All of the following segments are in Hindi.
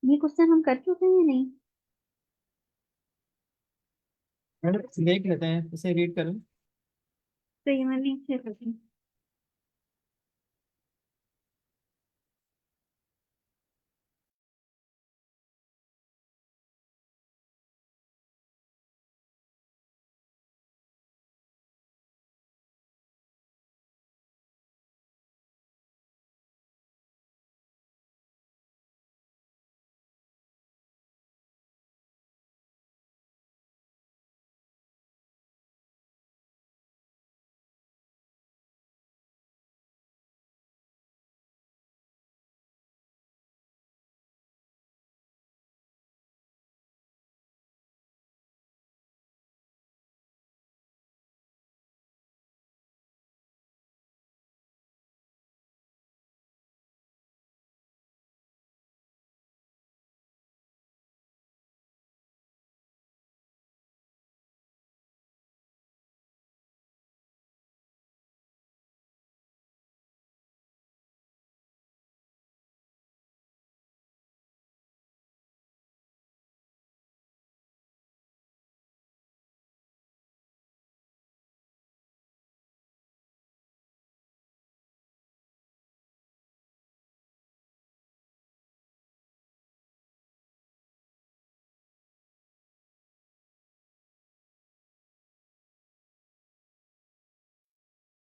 ये क्वेश्चन हम कर चुके हैं या नहीं? देख लेते हैं, इसे रीड करें। तो ये मैं लिंक शेयर करती हूँ।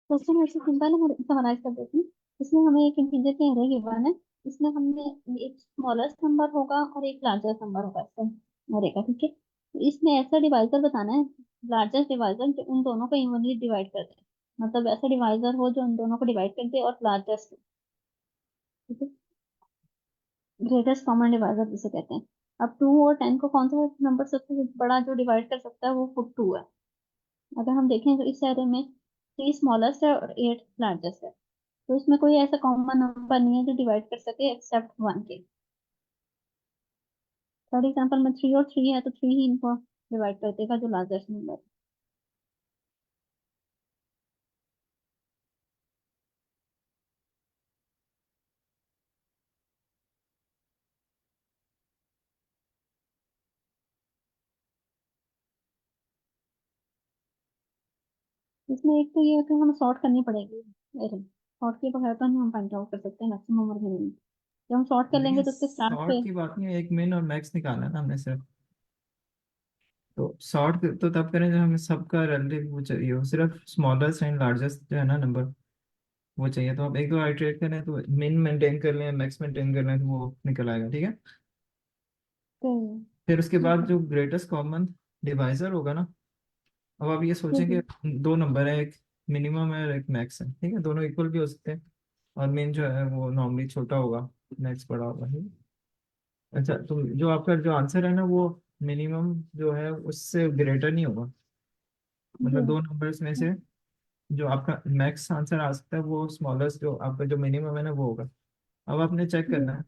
क्वेश्चन ऐसे सिंपल है, मैं समराइज कर देती हूँ। इसमें हमें एक इंटीजर के अरे गिवन है। इसमें हमने एक स्मॉलेस्ट नंबर होगा और एक लार्जेस्ट नंबर होगा इसमें अरे का, ठीक है। तो इसमें ऐसा डिवाइजर बताना है, लार्जेस्ट डिवाइजर जो उन दोनों को इवनली डिवाइड कर दे। मतलब ऐसा डिवाइजर हो जो उन दोनों को डिवाइड कर दे, और लार्जेस्ट, ठीक है, ग्रेटेस्ट कॉमन डिवाइजर जिसे कहते हैं। अब 2 और 10 को कौन सा नंबर सबसे बड़ा जो डिवाइड कर सकता है, वो खुद 2 है। अगर हम देखें तो इस एरे में 3 स्मॉलेस्ट है और 8 लार्जेस्ट है। तो इसमें कोई ऐसा कॉमन नंबर नहीं है जो डिवाइड कर सके एक्सेप्ट 1 के। फॉर एग्जाम्पल में 3 और 3 है तो 3 ही इनको डिवाइड कर देगा, जो लार्जेस्ट नंबर। इसमें एक तो ये है कि हमें सॉर्ट करनी पड़ेगी। सॉर्ट के बगैर तो नहीं हम फाइंड आउट कर सकते मैक्सिमम और मिनिमम। जब हम सॉर्ट कर लेकिन लेंगे तो उसके स्टार्ट शॉर्ट पे। की बात नहीं है, एक मिन और मैक्स निकालना है ना हमने सिर्फ। तो शॉर्ट तो तब करें जब हमें सबका रिलेटिव वो चाहिए हो, सिर्फ स्मॉलेस्ट एंड लार्जेस्ट जो है ना नंबर, वो चाहिए। तो आप एक दो आइटरेट करें तो मिन मेंटेन कर लें, मैक्स मेंटेन कर लें, तो वो निकल आएगा, ठीक है। तो फिर उसके ठीक बाद है। जो ग्रेटेस्ट कॉमन डिवाइजर होगा ना, अब आप ये सोचें ठीक है। कि दो नंबर है, एक मिनिमम है और एक मैक्स है, ठीक है, दोनों इक्वल भी हो सकते हैं। और मेन जो है वो नॉर्मली छोटा होगा, मैक्स बड़ा होगा, ठीक है? अच्छा, तो जो आपका जो आंसर है ना, वो मिनिमम जो है उससे ग्रेटर नहीं होगा। जी। मतलब दो नंबर्स में से जो आपका मैक्स आंसर आ सकता है, वो स्मॉलेस्ट जो आपका जो मिनिमम है ना, वो होगा। अब आपने चेक जी। करना है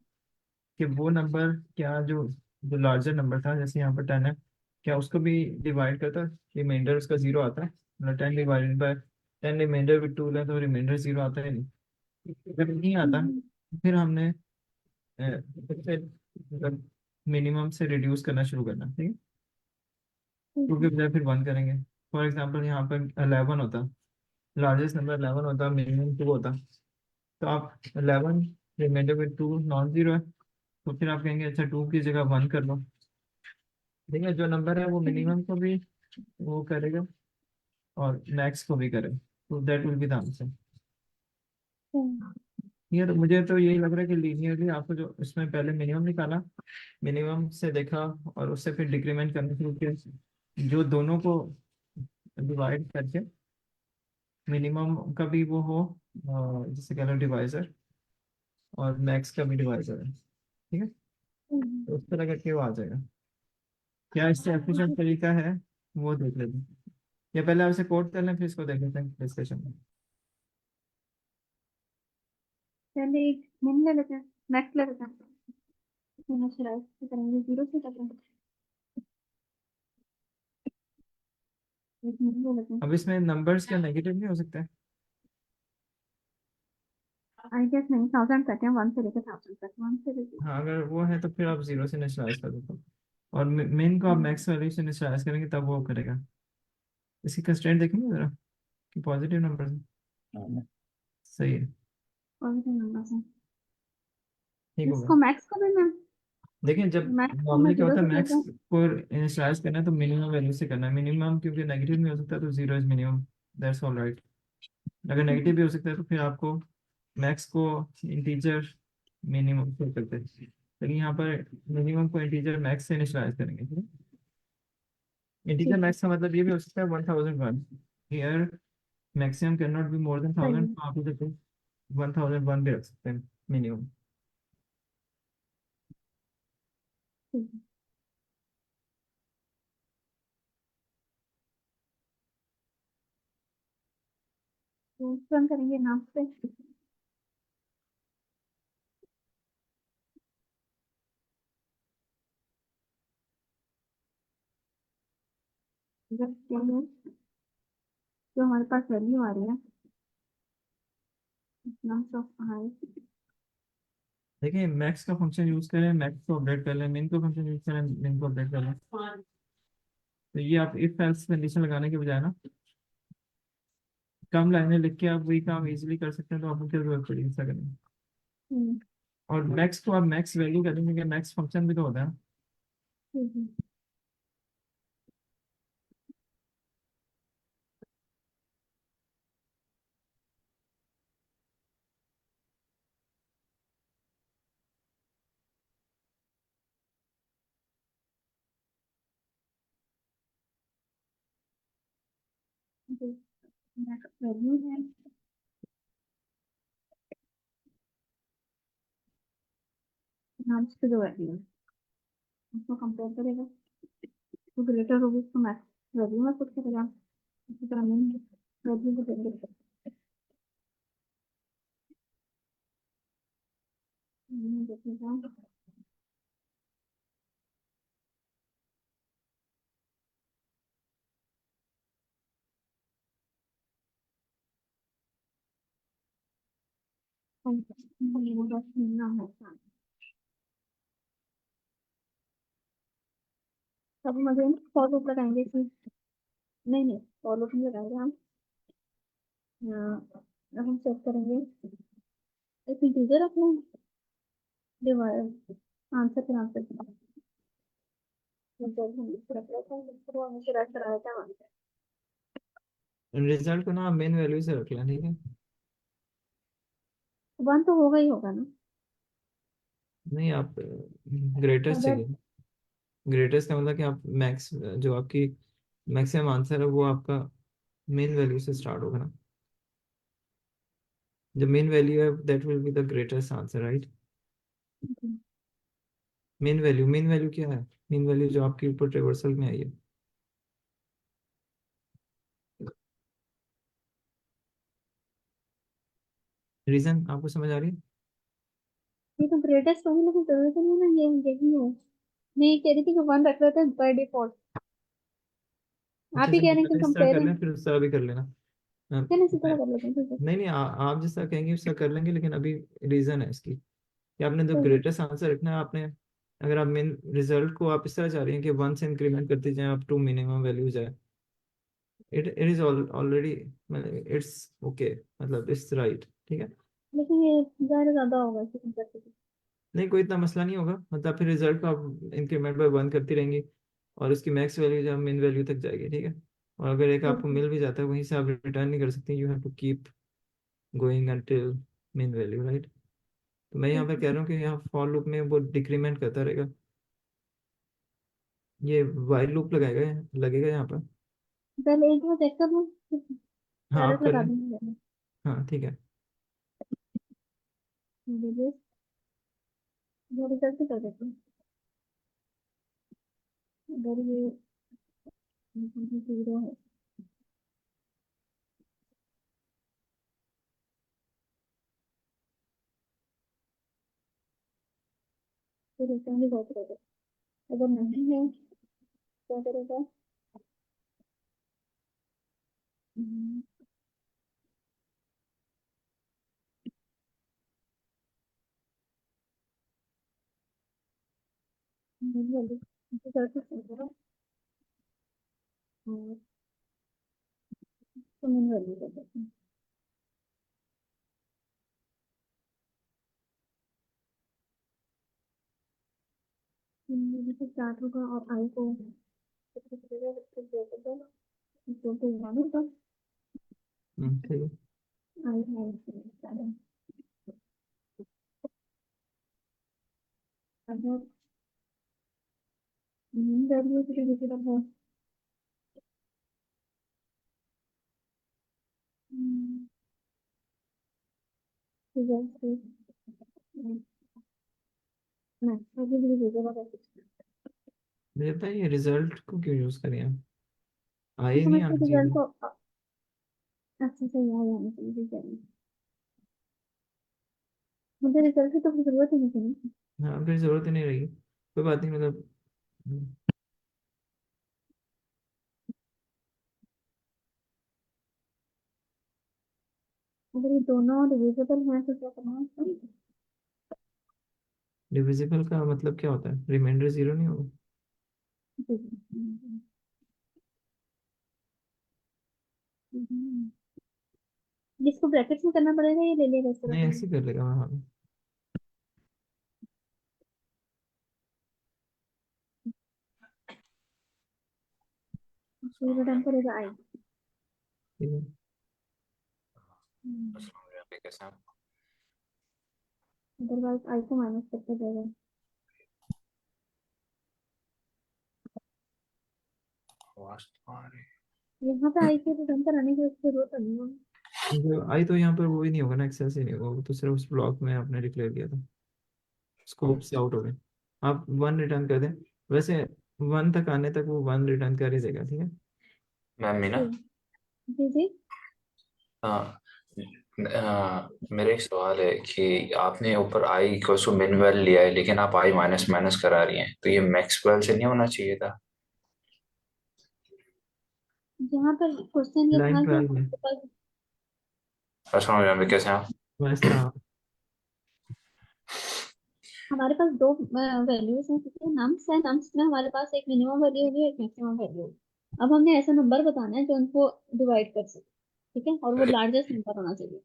कि वो नंबर क्या, जो जो लार्जर नंबर था, जैसे यहाँ पर 10 है, क्या उसको भी डिवाइड करता है? रिमाइंडर उसका जीरो आता है? मतलब 10 डिवाइडेड बाय 10, रिमाइंडर विद 2 है, तो रिमाइंडर जीरो आता है नहीं? अगर नहीं आता, हम्म। फिर हमने मतलब मिनिमम से रिड्यूस करना शुरू करना, ठीक है। ठीक टू है। के बजाय फिर वन करेंगे। फॉर एग्जाम्पल यहाँ पर 11 होता, लार्जेस्ट नंबर 11 होता, मिनिमम 2 होता। तो आप 11 रिमाइंडर विद 2 नॉन जीरो है, तो फिर आप कहेंगे अच्छा 2 की जगह 1 कर लो। ठीक है, जो नंबर है वो हम्म। मिनिमम को भी वो करेगा और मैक्स को भी करेगा, तो that will be the answer. Hmm. ये तो मुझे तो यही लग रहा है कि लीनियरली आपको जो इसमें पहले मिनिमम निकाला, मिनिमम से देखा और उससे फिर डिक्रीमेंट करने शुरू किया, जो दोनों को डिवाइड करके मिनिमम का भी वो हो, जिसे कह लो डिवाइजर, और मैक्स का भी डिवाइजर है, ठीक है। हम्म। तो उस तरह करके वो आ जाएगा। क्या इससे एफिशिएंट तरीका है, वो देख लेते हैं। या पहले आपसे कोड कर लें, फिर इसको देख लेते हैं डिस्कशन में। पहले एक मिन ले लेते हैं, मैक्स ले लेते हैं। इनिशियलाइज करेंगे 0 से करेंगे। एक मिन ले लेते हैं। अब इसमें नंबर्स क्या नेगेटिव नहीं हो सकते? आई गेस नहीं, 1000 तक है, 1 से लेकर 1000 तक, 1 से लेकर। हाँ अगर वो है तो फिर आप जीरो से इनिशियलाइज कर दो। और मेन को आप मैक्स वैल्यू से इनिशियलाइज करेंगे तब वो करेगा। इसकी कंस्ट्रेंट देखेंगे जरा कि पॉजिटिव नंबर है। हाँ, सही है। पॉजिटिव नंबर से ठीक होगा। इसको मैक्स को भी मैं, देखिए जब मैक्स को मैं नॉर्मली क्या जीरो होता है से मैक्स लेकर। को इनिशियलाइज करना है तो मिनिमम वैल्यू से करना है। मिनिमम क्योंकि नेगेटिव नहीं हो सकता तो zero is minimum. That's all right. अगर नेगेटिव भी हो सकता है तो फिर आपको मैक्स को इंटीजर मिनिमम से करते हैं, लेकिन यहाँ पर मिनिमम को इंटीजर मैक्स से इनिशियलाइज करेंगे। इंटीजर ठीक है। मैक्स का मतलब ये भी हो सकता है 1001। Here maximum can not be more than सही 1000, है। तो आप इसे 1001 भी रख सकते हैं मिनिमम। ठीक है, तो रन करेंगे नाम से। जब क्या है, जो हमारे पास वैल्यू आ रही है, नम्स ऑफ आई। देखिए मैक्स का फंक्शन यूज करें, मैक्स को अपडेट कर लें, मिन को फंक्शन यूज करें, मिन को अपडेट कर लें। तो ये आप इफ एल्स कंडीशन लगाने के बजाय ना कम लाइनें लिख के आप वही काम इजीली कर सकते हैं, तो आपको क्या जरूरत पड़ी ऐसा करने की? हम्म। और मैक्स को आप मैक्स वैल्यू करेंगे कि मैक्स फंक्शन भी तो होता है। ठीक है। नेक्स्ट वैल्यू है, नाम से जो वैल्यू है उसको कंपेयर करेगा, तो ग्रेटर होगी उसको मैक्स वैल्यू में पुट करेगा। इसी तरह मिन वैल्यू को देंगे। देखिएगा, बस मिलना है। अब मुझे फॉलो लगाएंगे कि नहीं नहीं, फॉलो नहीं लगाएंगे हम। अब हम चेक करेंगे एक इंटीजर अपने डिवाइड आंसर के नाम से रिजल्ट को ना मेन वैल्यू से रख लें, ठीक है। वन तो होगा ही होगा ना। नहीं आप ग्रेटेस्ट अगर चाहिए। ग्रेटेस्ट का मतलब कि आप मैक्स जो आपकी मैक्सिमम आंसर है वो आपका मेन वैल्यू से स्टार्ट होगा ना। जो मेन वैल्यू है that will be the greatest answer, right. Main value क्या है? मेन वैल्यू जो आपके ऊपर रिवर्सल में आई है। रीजन आपको समझ आ रही है? ये तो ग्रेटेस्ट होगी, लेकिन जरूरत नहीं है ना, ये यही है। मैं ये कह रही थी कि वन रख लेते हैं बाय डिफॉल्ट। आप अच्छा ही कह चलिए रहे हैं कि पहले इस तरह कर कंपेयरिंग। लें फिर उस तरह भी कर लेना। चलिए इसी तरह मैं- कर लेते हैं, ठीक है। नहीं नहीं आप जिस तरह कहेंगे उस तरह कर लेंगे, लेकिन अभी रीजन है इसकी कि आपने जो सही है। ग्रेटेस्ट आंसर रखना है आपने। अगर आप मेन रिजल्ट को आप इस तरह चाह रही हैं कि वन से इंक्रीमेंट करते जाएं अप टू मिनिमम वैल्यू जाए, it is already it's okay, मतलब इट्स राइट, ठीक है। लेकिन ये ज़्यादा ज्यादा होगा इसे कंपेयर करके। नहीं कोई इतना मसला नहीं होगा, मतलब फिर रिजल्ट को आप इंक्रीमेंट बाय वन करती रहेंगी और उसकी मैक्स वैल्यू जब मेन वैल्यू तक जाएगी, ठीक है। और अगर एक ठीक आपको है। मिल भी जाता है वहीं से आप रिटर्न नहीं कर सकती, you have to keep going until main value, right. तो मैं यहाँ ठीक पर कह है। रहा हूँ कि यहाँ फॉर लूप में वो डिक्रीमेंट करता रहेगा। ये वाइल लूप लगाएगा लगेगा यहाँ पर। पहले एक बार चेक कर लो, हाँ आप डायरेक्ट कर लगा लें। दूंगी। हाँ ठीक है। थोड़ी जल्दी कर देती हूँ। अगर ये जीरो है तो रिटर्न भी बहुत करेगा। अगर नहीं है क्या करेगा? हम्म, जल्दी रिजल्ट करो और तो मैंने वैल्यू कर देती हूँ। से स्टार्ट होगा और आई को तो ठीक है। आई है अगर वैल्यू से डिजिटल है रिजल्ट से ना अभी भी डिजिटल है। मुझे बताइए रिजल्ट को क्यों यूज करें हम? तो आई नहीं समझते आना रिजल्ट चाहिए। को अच्छा से याद आना चाहिए ठीक है। मुझे रिजल्ट की तो कोई जरूरत ही नहीं थी। हाँ फिर जरूरत ही नहीं रहेगी, कोई बात नहीं, मतलब अगर ये दोनों डिविजिबल हैं तो क्या करना है डिविजिबल का मतलब क्या होता है? रिमाइंडर जीरो नहीं होगा? जिसको ब्रैकेट्स में करना पड़ेगा ये ले लेगा इस तरह नहीं से। ऐसे ही कर लेगा, हाँ हाँ। ये रिटर्न करेगा आई। ठीक है। कैसे आप? अदरवाइज आई को माइनस करके देगा। आवाज तो आ रही यहाँ पे आई के रिटर्न कराने की जरूरत नहीं है। आई तो यहाँ पर वो ही नहीं होगा ना, एक्सेस ही नहीं होगा, वो तो सिर्फ उस ब्लॉक में आपने डिक्लेयर किया था, है। स्कोप से आउट हो गए। आप वन रिटर्न कर दें, वैसे वन तक आने तक वो वन रिटर्न कर ही देगा, ठीक है। मैम मीना, जी जी जी। हाँ, मेरा एक सवाल है कि आपने ऊपर आई इक्वल टू मिन वेल लिया है, लेकिन आप आई माइनस माइनस करा रही हैं, तो ये मैक्स वेल से नहीं होना चाहिए था। यहाँ पर क्वेश्चन ये लाइन था कि 12 में हमारे पास समझ रहे हैं कैसे आप? वैसा। हमारे पास दो वैल्यूज हैं ठीक है नम्स है नम्स में हमारे पास एक मिनिमम वैल्यू होगी एक मैक्सिमम वैल्यू होगी। अब हमने ऐसा नंबर बताना है जो उनको डिवाइड कर सके ठीक है और वो लार्जेस्ट नंबर होना चाहिए।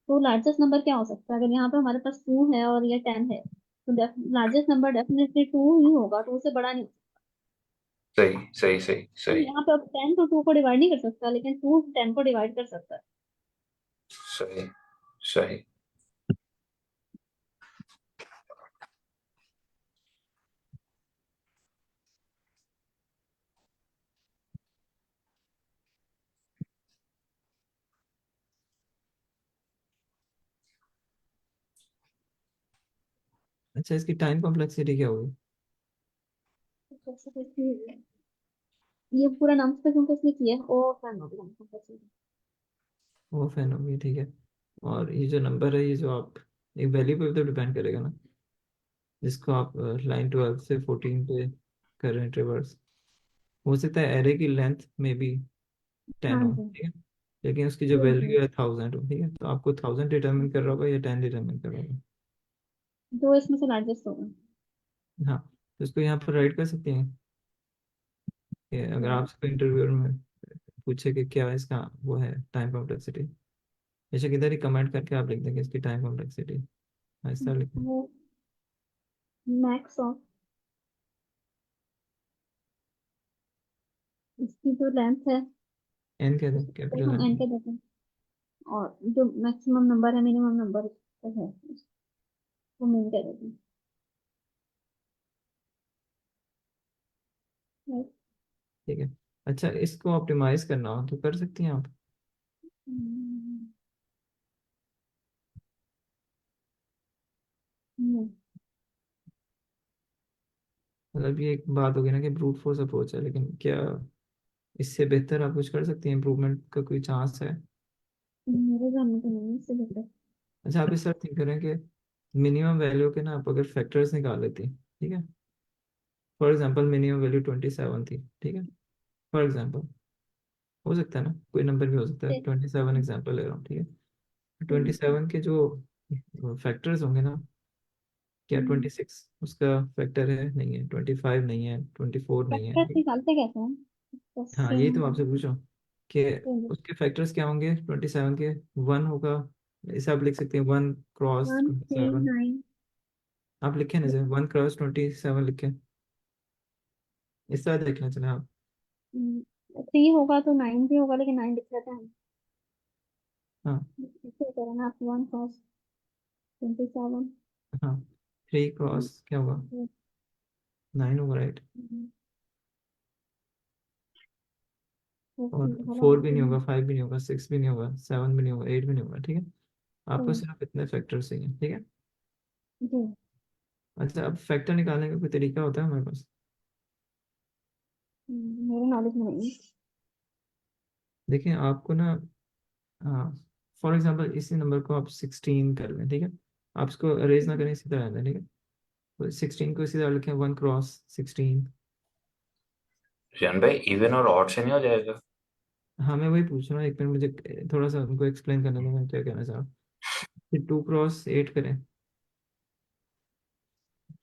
तो लार्जेस्ट नंबर क्या हो सकता है अगर यहाँ पे हमारे पास 2 है और ये 10 है तो लार्जेस्ट नंबर डेफिनेटली 2 ही होगा 2 से बड़ा नहीं। सही सही सही तो सही यहाँ पे अब 10 तो 2 को डिवाइड नहीं कर सकता लेकिन 2 10 को डिवाइड कर सकता है। सही सही। अच्छा, इसकी टाइम कॉम्प्लेक्सिटी क्या होगी? तो कैसे कैसे ये पूरा नाम पे क्योंकि इसने किया है ओ फैन हो गया। वो फैन होगी, ठीक है। और ये जो नंबर है, ये जो आप एक वैल्यू पे तो डिपेंड करेगा ना, जिसको आप लाइन 12 से 14 पे कर रहे हैं ट्रेवर्स। हो सकता है एरे की लेंथ में भी 10 हाँ हो, जी ठीक है, लेकिन उसकी जो जी जी। वैल्यू है 1000 हो, ठीक है, तो आपको 1000 डिटरमिन कर रहा होगा या 10 डिटरमिन कर रहा होगा? दो इसमें से लार्जेस्ट होगा। हाँ, तो इसको यहाँ पर राइट कर सकते हैं कि अगर आपसे इंटरव्यूअर में पूछे कि क्या इसका वो है टाइम कॉम्प्लेक्सिटी, बेशक इधर ही कमेंट करके आप लिख देंगे इसकी टाइम कॉम्प्लेक्सिटी, ऐसा लिखें। वो मैक्स ऑफ इसकी जो लेंथ है एन कह दें, उसको कैपिटल हम एन एन। के देते हैं और जो मैक्सिमम नंबर है मिनिमम नंबर है वो मिन के देते हैं। Right? ठीक है। अच्छा, इसको ऑप्टिमाइज करना हो तो कर सकती हैं आप। हम्म, हम्म, मतलब ये एक बात होगी ना कि ब्रूट फोर्स अप्रोच है, लेकिन क्या इससे बेहतर आप कुछ कर सकती हैं? इम्प्रूवमेंट का कोई चांस है? मेरे जानने को नहीं है इससे बेहतर। अच्छा, आप इस तरह थिंक करें कि मिनिमम वैल्यू के ना आप अगर फैक्टर्स निकाल लेती, ठीक है, फॉर एग्जांपल मिनिमम वैल्यू 27 थी, ठीक है, फॉर एग्जांपल, हो सकता है ना, कोई नंबर भी हो सकता है, ठीक 27 एग्जांपल ले रहा हूँ, ठीक है। 27 के जो फैक्टर्स होंगे ना, क्या 26 उसका फैक्टर है? नहीं है। 25 नहीं है। 24 नहीं है। फैक्टर निकालते कैसे हैं? हाँ, यही क्वेश्चन तो आपसे पूछो कि उसके फैक्टर्स क्या होंगे 27 के। वन होगा, इसे आप लिख सकते हैं 1 cross one twenty three seven nine. आप लिखे ना सर, 1 क्रॉस 27 लिखे। इस तरह देखना चले आप। 3 होगा तो 9 भी होगा, लेकिन 9 लिख लेते हैं। हाँ। इसे करना आप 1 क्रॉस 27। हाँ, 3 क्रॉस क्या होगा? 9 होगा, राइट। और 4 भी नहीं होगा, 5 भी नहीं होगा, 6 भी नहीं होगा, 7 भी नहीं होगा, 8 भी नहीं होगा, ठीक है। आपको सिर्फ इतने फैक्टर चाहिए, ठीक है। जी। अच्छा, अब फैक्टर निकालने का कोई तरीका होता है हमारे पास? मेरे नॉलेज में नहीं है। देखिए आपको ना, हाँ, फॉर एग्जांपल इसी नंबर को आप 16 कर लें, ठीक है। आप इसको अरेज ना करें, इसी तरह रहना है, ठीक है। तो 16 को इसी तरह लिखें, 1 क्रॉस 16। जैन भाई इवन और ऑड से नहीं हो जाएगा? हाँ, मैं वही पूछ रहा हूँ, एक मिनट मुझे थोड़ा सा उनको एक्सप्लेन करने दो, मैं क्या कहना चाह रहा हूँ। फिर 2 क्रॉस 8 करें,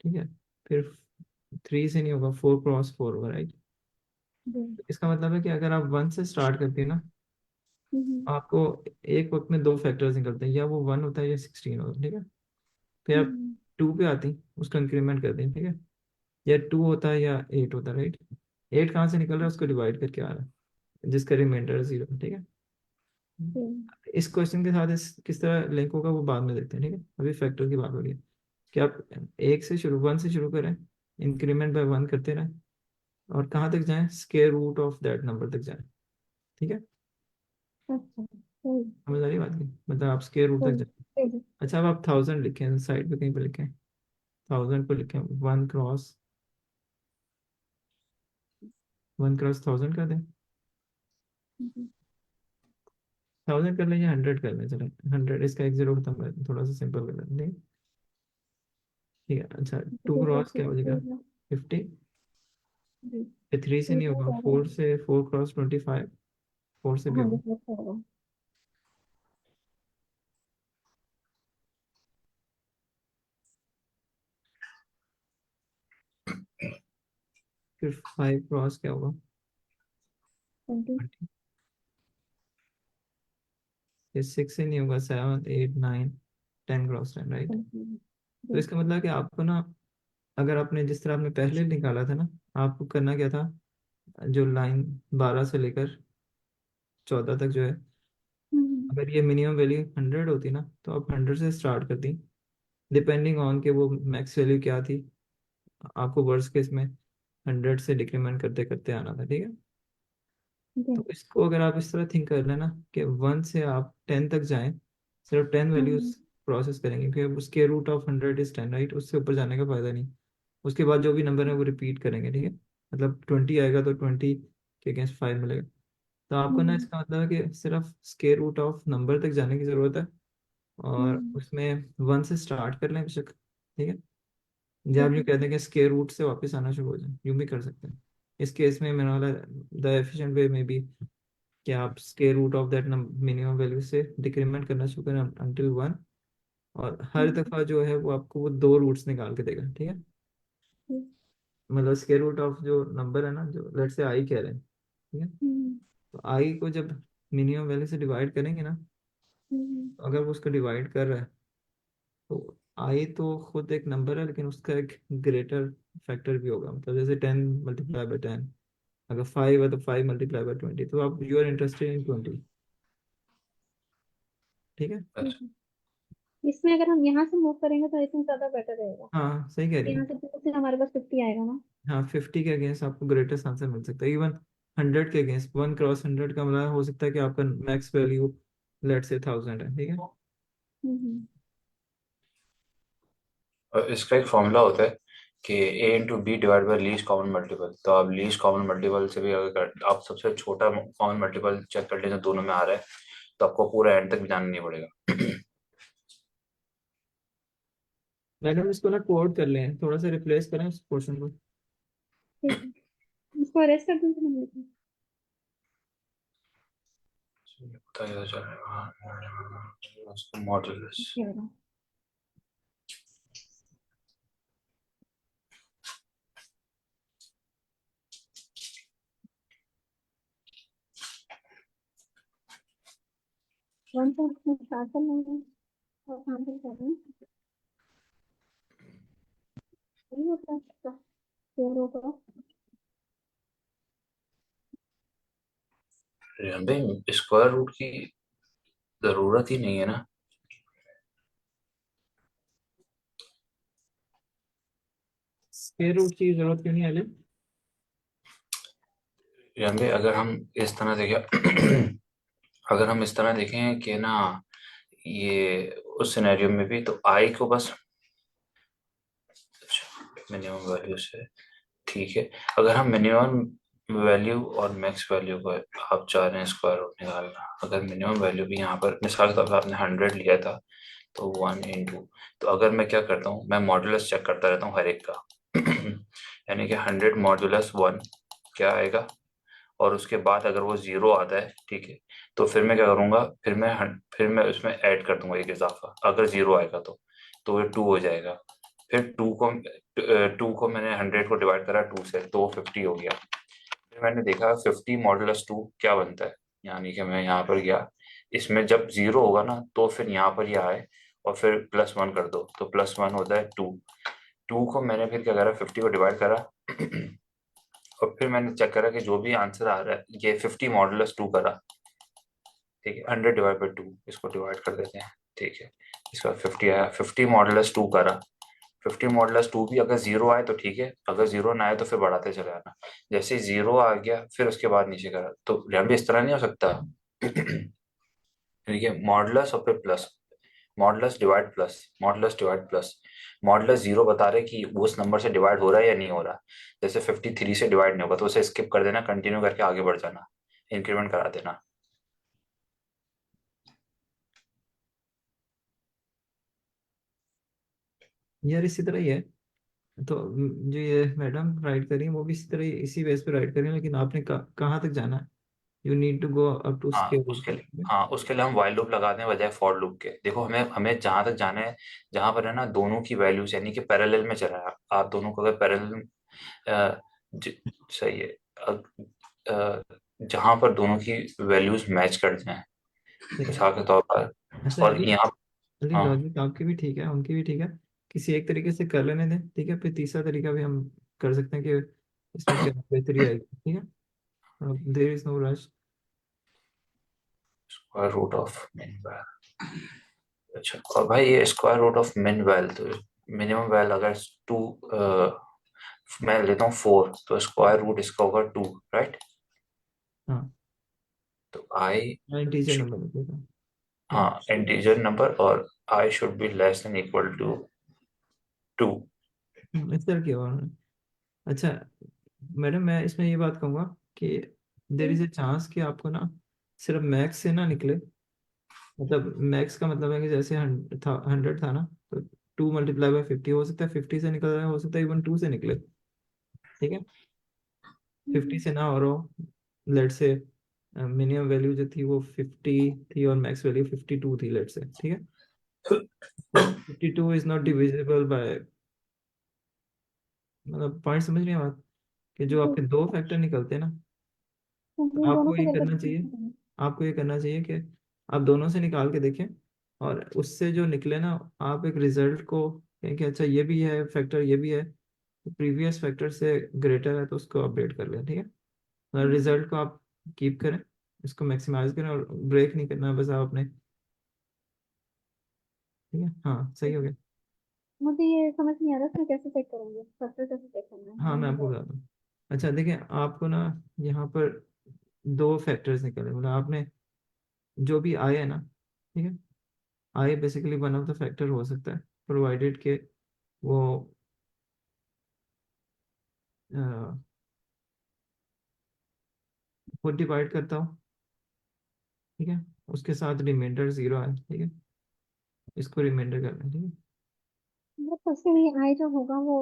ठीक है। फिर 3 से नहीं होगा, 4 क्रॉस 4 होगा, राइट। जी। इसका मतलब है कि अगर आप 1 से स्टार्ट करते हैं ना, हम्म। आपको एक वक्त में दो फैक्टर्स निकलते हैं, या वो 1 होता है या 16 होता है, ठीक है। फिर आप हम्म। 2 पे आती हैं, उसका इंक्रीमेंट करते हैं, ठीक है। या 2 होता है या 8 होता है, राइट। 8 कहाँ से निकल रहा है, उसको डिवाइड करके आ रहा है, जिसका रिमाइंडर 0, ठीक है। जी। इस क्वेश्चन के साथ किस तरह लिंक होगा वो बाद में देखते हैं, ठीक है। अभी फैक्टर की बात हो रही है कि आप एक से शुरू 1 से शुरू करें, इंक्रीमेंट बाय 1 करते रहें, और कहाँ तक जाएं, square root of that number तक जाएं, ठीक है। अच्छा, सही। समझ आ रही है बात की? मतलब आप स्क्वायर रूट तक सही। जाएं। सही। अच्छा, अब आप 1000 लिखें, साइड पे कहीं पे लिखें, 1000 को लिखें, 1 क्रॉस 1000 कर दें। हम्म। 1000 कर लें या 100 कर लें, चलें 100, इसका एक जीरो खत्म कर दें, थोड़ा सा सिंपल कर दें, ठीक है। ठीक है, अच्छा, तो 2 फिर क्रॉस कैसे क्या हो जाएगा? होगा? 50। जी। 3 से तो नहीं क्या होगा, होगा? 4 क्रॉस 25, 4 से भी हाँ, होगा। डिफरेंस होगा। फिर 5 क्रॉस क्या होगा? 20। 20। फिर 6 से नहीं होगा, 7 8 9 10 क्रॉस 10, राइट। तो जी। इसका मतलब है कि आपको ना, अगर आपने जिस तरह आपने पहले निकाला था ना, आपको करना क्या था, जो लाइन 12 से लेकर 14 तक जो है, हम्म। अगर ये मिनिमम वैल्यू 100 होती ना, तो आप 100 से स्टार्ट करती, डिपेंडिंग ऑन के वो मैक्स वैल्यू क्या थी। आपको वर्स्ट केस में 100 से डिक्रीमेंट करते करते आना था, ठीक है। जी। तो इसको अगर आप इस तरह थिंक कर लेना कि 1 से आप 10 तक जाएं, सिर्फ 10 वैल्यूज हम्म। प्रोसेस करेंगे, क्योंकि उसके रूट ऑफ 100 इज 10, राइट। उससे ऊपर जाने का फायदा नहीं। उसके बाद जो भी नंबर है वो रिपीट करेंगे, ठीक है। मतलब 20 आएगा तो 20 के अगेंस्ट 5 मिलेगा। तो आपको ना हम्म। इसका मतलब है कि सिर्फ स्केयर रूट ऑफ नंबर तक जाने की ज़रूरत है, और हम्म। उसमें 1 से स्टार्ट कर लें बेशक, ठीक है। या आप ठीक यूँ है। कहते हैं कि स्केयर रूट से वापस आना शुरू हो जाए, यूँ भी कर सकते हैं। इस केस में मेरा वाला द एफिशिएंट वे में भी कि आप square root of that minimum value से डिक्रीमेंट करना शुरू करें अंटिल 1, और हर हम्म। दफ़ा जो है वो आपको वो दो रूट्स निकाल के देगा, ठीक है। ठीक। मतलब स्केयर रूट ऑफ जो नंबर है ना, जो लेट से आई कह रहे हैं, ठीक है। हम्म। तो आई को जब मिनिमम वैल्यू से डिवाइड करेंगे ना, हम्म। तो अगर वो उसको डिवाइड कर रहा है, तो आई तो खुद एक नंबर है, लेकिन उसका एक ग्रेटर फैक्टर भी होगा, मतलब जैसे 10 × 10, अगर 5 है तो 5 × 20, तो आप यू आर इंटरेस्टेड इन 20, ठीक है। ठीक अच्छा। है। इसमें अगर हम यहाँ से मूव करेंगे तो आई थिंक ज्यादा बेटर रहेगा। हाँ, सही कह रही यहाँ है। से फिर हमारे पास 50 आएगा ना। हाँ, 50 के अगेंस्ट आपको ग्रेटेस्ट आंसर मिल सकता है, इवन 100 के अगेंस्ट। 1 क्रॉस 100 का मतलब हो सकता है कि आपका मैक्स वैल्यू लेट से 1000 है, ठीक है। हम्म। और इसका एक फॉर्मूला होता है कि A into B divide by least common multiple. तो आप लीस्ट कॉमन मल्टीपल से भी अगर आप सबसे छोटा कॉमन मल्टीपल चेक कर लें जो दोनों में आ रहा है, तो आपको पूरा एंड तक भी जाना नहीं पड़ेगा। मैडम, इसको ना कोड कर लें, थोड़ा सा रिप्लेस करें उस पोर्शन को। ठीक है। इसको अरेस्ट कर दूँ तो नहीं लेते? बताया जाएगा मॉड्यूलस। ठीक है। वन से हम स्टार्ट कर लेंगे और काम भी कर रहे हैं। यही होता है इसका शेयर होगा। रेहान भाई स्क्वायर रूट की जरूरत ही नहीं है ना। स्क्वायर रूट की जरूरत क्यों नहीं है अली? रेहान भाई अगर हम इस तरह देखें अगर हम इस तरह देखें कि ना ये उस सिनेरियो में भी तो आई को बस मिनिमम वैल्यू से ठीक है। अगर हम मिनिमम वैल्यू और मैक्स वैल्यू को आप चाह रहे हैं स्क्वायर रूट निकालना, अगर मिनिमम वैल्यू भी यहाँ पर मिसाल के तौर पर आपने 100 लिया था तो 1 into, तो अगर मैं क्या करता हूँ, मैं मॉड्यूलस चेक करता रहता हूँ हर एक का यानी कि 100 मॉड्यूलस 1 क्या आएगा, और उसके बाद अगर वो 0 आता है ठीक है, तो फिर मैं क्या करूँगा, फिर मैं उसमें ऐड कर दूंगा एक इजाफा, अगर 0 आएगा तो ये 2 हो जाएगा। फिर 2 को मैंने 100 को डिवाइड करा 2 से तो 50 हो गया। फिर मैंने देखा 50 मॉडुलस 2 क्या बनता है, यानी कि मैं यहाँ पर गया, इसमें जब 0 होगा ना तो फिर यहाँ पर ये आए और फिर +1 कर दो तो +1 होता है 2। 2 को मैंने फिर क्या करा, 50 को डिवाइड करा और फिर मैंने चेक करा कि जो भी आंसर आ रहा है ये 50 मॉडुलस 2 करा, ठीक है, 100 डिवाइड बाई 2, इसको डिवाइड कर देते हैं, ठीक है। इसका 50 आया, 50 मॉडुलस 2 करा। 50 मॉडुलस 2 भी अगर 0 आए तो ठीक है, अगर 0 ना आए तो फिर बढ़ाते चले आना। जैसे ही 0 आ गया फिर उसके बाद नीचे करा, तो यहाँ भी इस तरह नहीं हो सकता ठीक है, मॉडुलस और फिर plus, modulus divide plus. Modulus 0 बता रहे कि वो उस नंबर से डिवाइड हो रहा है या नहीं हो रहा। जैसे 53 से डिवाइड नहीं होगा तो उसे स्किप कर देना, कंटिन्यू करके आगे बढ़ जाना, इंक्रीमेंट करा देना। यार इसी तरह ही है। तो जो ये मैडम राइट करी है वो भी इसी तरह इसी बेस पे राइट करी है, लेकिन आपने कहाँ तक जाना है? You need to go up to हाँ स्क्वायर उसके लिए रूट। हाँ उसके लिए हम वाइल लूप लगा दें बजाय फॉर लूप के। देखो हमें हमें जहां तक जाना है, जहां पर है ना दोनों की वैल्यूज यानी कि पैरेलल में चला है, आप दोनों को अगर पैरेलल सही है, जहां पर दोनों की वैल्यूज मैच कर जाएं मिसाल के तौर पर, अच्छा और यहाँ अली हाँ लॉजिक आपकी भी ठीक है, उनकी भी ठीक है। किसी एक तरीके से कर लेने दें, ठीक है, फिर तीसरा तरीका भी हम कर सकते हैं कि इसमें क्या बेहतरी आएगी, ठीक है। There is no rush. Square root of min val. अच्छा और भाई ये square root of min val, तो मिनिमम वैल अगर 2 मैं लेता हूँ 4 तो स्क्वायर रूट इसका होगा 2, राइट। हाँ, तो आई, इंटीजर नंबर लगेगा। हाँ। हाँ इंटीजर नंबर, और I should be less than equal to 2। इस तरह की और अच्छा मैडम, मैं इसमें ये बात कहूँगा कि देर इज ए चांस कि आपको ना सिर्फ मैक्स से ना निकले। मतलब मैक्स का मतलब है कि जैसे 100 था ना, तो 2 × 50 हो सकता है, 50 से निकल रहा है, हो सकता है इवन 2 से निकले, ठीक है। 50 से ना हो रहा हो, लेट से मिनिमम वैल्यू जो थी वो 50 थी और मैक्स वैल्यू 52 थी, लेट से, ठीक है। तो 52 इज नॉट डिविजिबल बाय, मतलब पॉइंट समझ रही हैं बात, कि जो आपके दो फैक्टर निकलते हैं ना, दोनों आपको को ये करना करके चाहिए, आपको ये करना चाहिए कि आप दोनों से निकाल के देखें, और उससे जो निकले ना, आप एक रिजल्ट को कहें कि अच्छा ये भी है फैक्टर, ये भी है, तो प्रीवियस फैक्टर से ग्रेटर है तो उसको अपडेट कर लें, ठीक है। रिजल्ट को आप कीप करें, इसको मैक्सिमाइज करें और ब्रेक नहीं करना बस आप अपने, ठीक है। हाँ सही हो गया। मुझे ये समझ नहीं आ रहा कि कैसे चेक करेंगे, फैक्टर कैसे चेक करना हाँ है मैं ये आपको बताओ। बताता हूँ। अच्छा देखिए, आपको ना यहाँ पर दो फैक्टर्स निकले, मतलब आपने जो भी आए है ना, ठीक है, I basically one of the factor हो सकता है, प्रोवाइडेड के वो खुद डिवाइड करता हूँ, ठीक है, उसके साथ रिमाइंडर 0 है, ठीक है, इसको रिमाइंडर करना है, ठीक है। मतलब फर्स्ट में आई जो होगा वो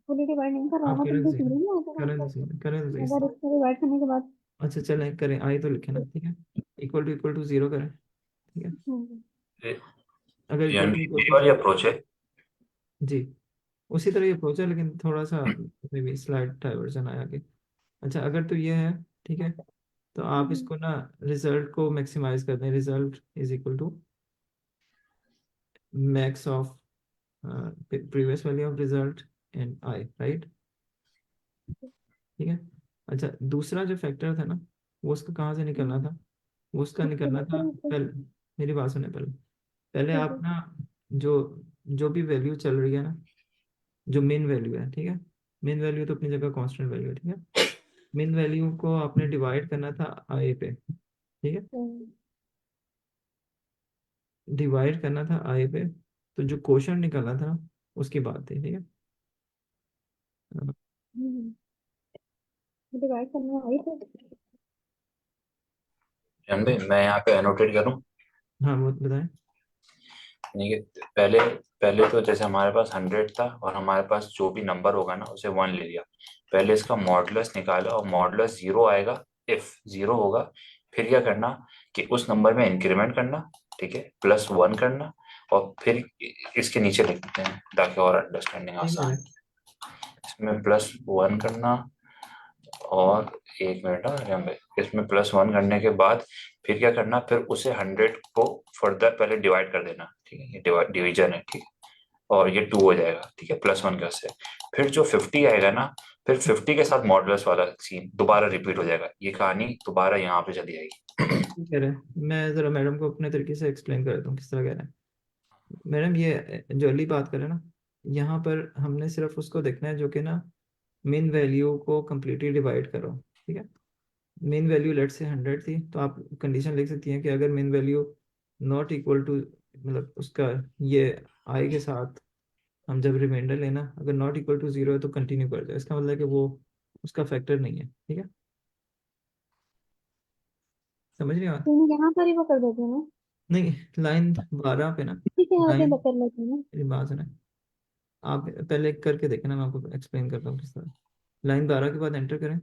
फुली डिवाइड नहीं कर रहा आप होगा तो करें भी सही, जीरो नहीं होगा करें तो आंसर। सही, करें तो सही। अगर इसको डिवाइड करने के बाद अच्छा चलें करें, आई तो लिखे ना, ठीक है, इक्वल टू 0 करें, ठीक है। हम्म, अगर यानी इक्वल ये टू वाली अप्रोच है। जी, उसी तरह ये अप्रोच है, लेकिन थोड़ा सा मे बी स्लाइड डाइवर्जन आया कि अच्छा अगर तो ये है, ठीक है, तो आप इसको ना रिजल्ट को मैक्सिमाइज कर दें, result is equal to max of previous value of result and I, right. ठीक है। अच्छा, दूसरा जो फैक्टर था ना, वो उसका कहाँ से निकलना था? वो उसका निकलना था पहले, मेरी बात सुने पहले। पहले ठीक आप है। ना जो जो भी वैल्यू चल रही है ना, जो मेन वैल्यू है, ठीक है, मेन वैल्यू तो अपनी जगह कांस्टेंट वैल्यू है, ठीक है। मेन वैल्यू को आपने डिवाइड करना था आई पे, ठीक है, डिवाइड करना था आई पे। तो जो क्वेश्चन निकलना था उसकी बात थी, ठीक है। डिवाइड करना है तो। जान भाई मैं यहाँ पे एनोटेट करूँ। हाँ, वो बताएं। यानी कि पहले पहले तो जैसे हमारे पास 100 था और हमारे पास जो भी नंबर होगा ना उसे 1 ले लिया। पहले इसका मॉडुलस निकाला और मॉडुलस 0 आएगा इफ 0 होगा। फिर क्या करना कि उस नंबर में इंक्रीमेंट करना, ठीक है, +1 करना और फिर इसके नीचे लिख देते हैं ताकि और अंडरस्टैंडिंग एक आसान। मिनट। इसमें +1 करना और एक मिनट, हाँ भाई, इसमें +1 करने के बाद फिर क्या करना, फिर उसे 100 को फर्दर पहले डिवाइड कर देना, ठीक है, ये डिवीजन है, ठीक है, और ये 2 हो जाएगा, ठीक है, +1 का से। फिर जो 50 आएगा ना, फिर 50 के साथ मॉडुलस वाला सीन दोबारा रिपीट हो जाएगा, ये कहानी दोबारा यहाँ पे चली जाएगी। कह रहे हैं, मैं जरा मैडम को अपने तरीके से एक्सप्लेन कर देता हूँ किस तरह कह रहे हैं। मैडम, ये जो अगली बात करें ना, यहाँ पर हमने सिर्फ उसको देखना है जो कि ना मेन वैल्यू को कम्प्लीटली डिवाइड करो, ठीक है। मेन वैल्यू लेट से 100 थी, तो आप कंडीशन लिख सकती हैं कि अगर main value not equal to, मतलब उसका ये आई के साथ हम जब रिमाइंडर लेना, अगर नॉट इक्वल टू 0 है तो कंटिन्यू कर दो, इसका मतलब है कि वो उसका फैक्टर नहीं है, ठीक है। समझ नहीं आ रहा? तो मैं यहाँ पर ही वो कर देती हूँ ना। नहीं, लाइन 12 पे ना, ठीक है, यहाँ पे लाइन, कर लेती हूँ ना। मेरी बात सुने, आप पहले करके देखना, मैं आपको एक्सप्लेन करता हूँ किस तरह। लाइन 12 के बाद एंटर करें,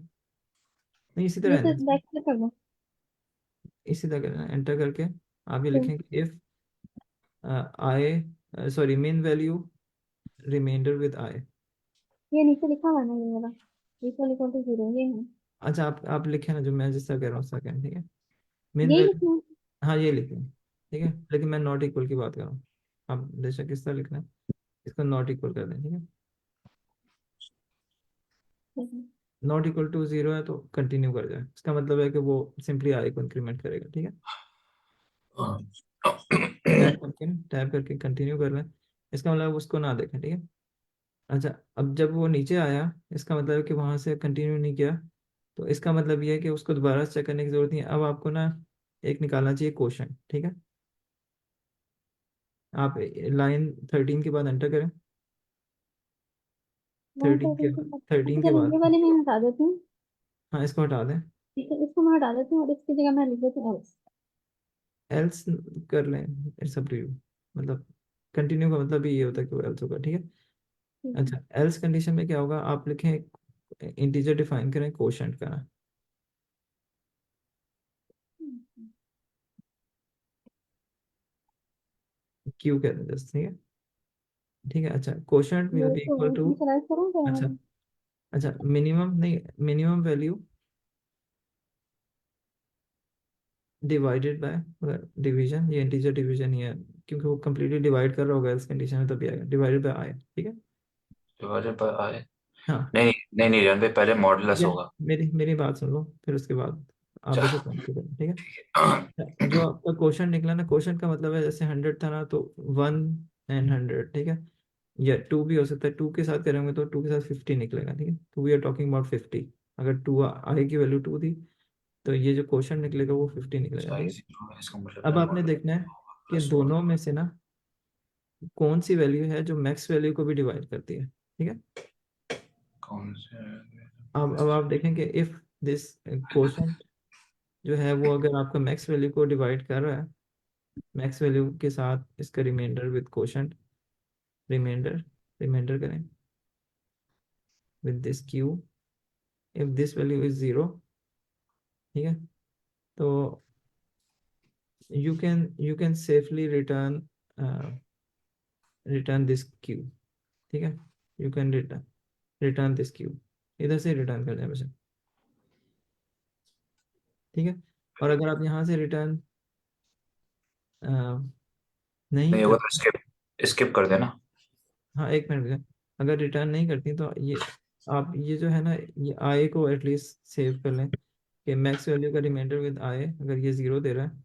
नहीं इसी तरह ये तो है, बैक से कर दो। इसी तरह करना, एंटर करके आप ये तो लिखेंगे if I, sorry, main value reminder with I. ये नीचे लिखा हुआ है ना, ये वाला इक्वल इक्वल टू 0 ये है। अच्छा, आप लिखे ना, जो मैं जिस तरह कह रहा हूँ उस तरह करें, ठीक है। मेन यही वैल्यू, लिखना है। हाँ ये लिखें, ठीक है, लेकिन मैं नॉट इक्वल की बात कर रहा हूँ। आप बेशक किस तरह लिखना है, इसको नॉट इक्वल कर दें, ठीक है। ठीक है। नॉट इक्वल टू 0 है तो कंटिन्यू कर जाए, इसका मतलब है कि वो सिंपली आई को इंक्रीमेंट करेगा, ठीक है। टैप करके कंटिन्यू कर लें, इसका मतलब उसको ना देखें, ठीक है। अच्छा, अब जब वो नीचे आया, इसका मतलब है कि वहां से कंटिन्यू नहीं किया, तो इसका मतलब ये है कि उसको दोबारा चेक करने की जरूरत नहीं है। अब आपको ना एक निकालना चाहिए क्वेश्चन, ठीक है। आप लाइन 13 के बाद एंटर करें, वन 13 के थर्टी के बाद, बाद, 13 अच्छा के चलो बाद, ये वाले मैं हटा देती हूँ। हाँ इसको हटा दें। ठीक है, इसको मैं हटा देती हूँ और इसकी जगह मैं लिख देती हूँ एल्स। एल्स कर लें, इट्स अप टू यू, मतलब कंटिन्यू का मतलब भी ये होता है कि वो एल्स होगा, ठीक है। ठीक है। अच्छा, एल्स कंडीशन में क्या होगा, आप लिखें इंटीजर डिफाइन करें कोशेंट का ना, क्यू कहते हैं जस्ट, ठीक है, ठीक है। अच्छा, कोशेंट विल ये बी तो इक्वल टू, इनिशियलाइज करूँ क्या यहाँ अच्छा, पे? अच्छा मिनिमम नहीं, minimum value divided by division, ये इंटीजर डिवीजन ही है, क्योंकि वो कंप्लीटली डिवाइड कर रहा होगा इस कंडीशन में, तभी आएगा डिवाइडेड बाय आई, ठीक है। डिवाइडेड बाय आई। हाँ, नहीं नहीं नहीं नहीं जान भाई, पहले मॉडुलस ये होगा। मेरी मेरी बात सुन लो, फिर उसके बाद आप अच्छा, देखो कौन सी करें, ठीक ठीक है। है। जो आपका क्वेश्चन निकला ना, क्वेश्चन का मतलब है जैसे 100 था ना, तो 1 and 100, ठीक है, या 2 भी हो सकता है, 2 के साथ करेंगे तो 2 के साथ 50 निकलेगा, ठीक है, तो वी आर टॉकिंग अबाउट 50। अगर 2 आई की वैल्यू 2 थी, तो ये जो क्वेश्चन निकलेगा वो 50 निकलेगा, अच्छा, ठीक आई है। 0 है, इसका मतलब अब है आपने मॉडुलस देखना है कि +1। दोनों में से ना कौन सी वैल्यू है जो मैक्स वैल्यू को भी डिवाइड करती है, ठीक है। कौन से? अब आप देखें कि इफ दिस क्वोशंट जो है वो अगर आपका मैक्स वैल्यू को डिवाइड कर रहा है, मैक्स वैल्यू के साथ इसका remainder with quotient, remainder, remainder करें with this Q, if this value is 0, ठीक है, तो you can safely return this Q, ठीक है, you can return this Q, इधर से रिटर्न कर दें बस, ठीक है। और अगर आप यहाँ से रिटर्न नहीं नहीं होगा कर, तो स्किप स्किप कर देना। हाँ एक मिनट रुकिए। अगर रिटर्न नहीं करती तो ये आप ये जो है ना, ये आई को एटलीस्ट सेव कर लें कि मैक्स वैल्यू का रिमाइंडर विद आई, अगर ये ज़ीरो दे रहा है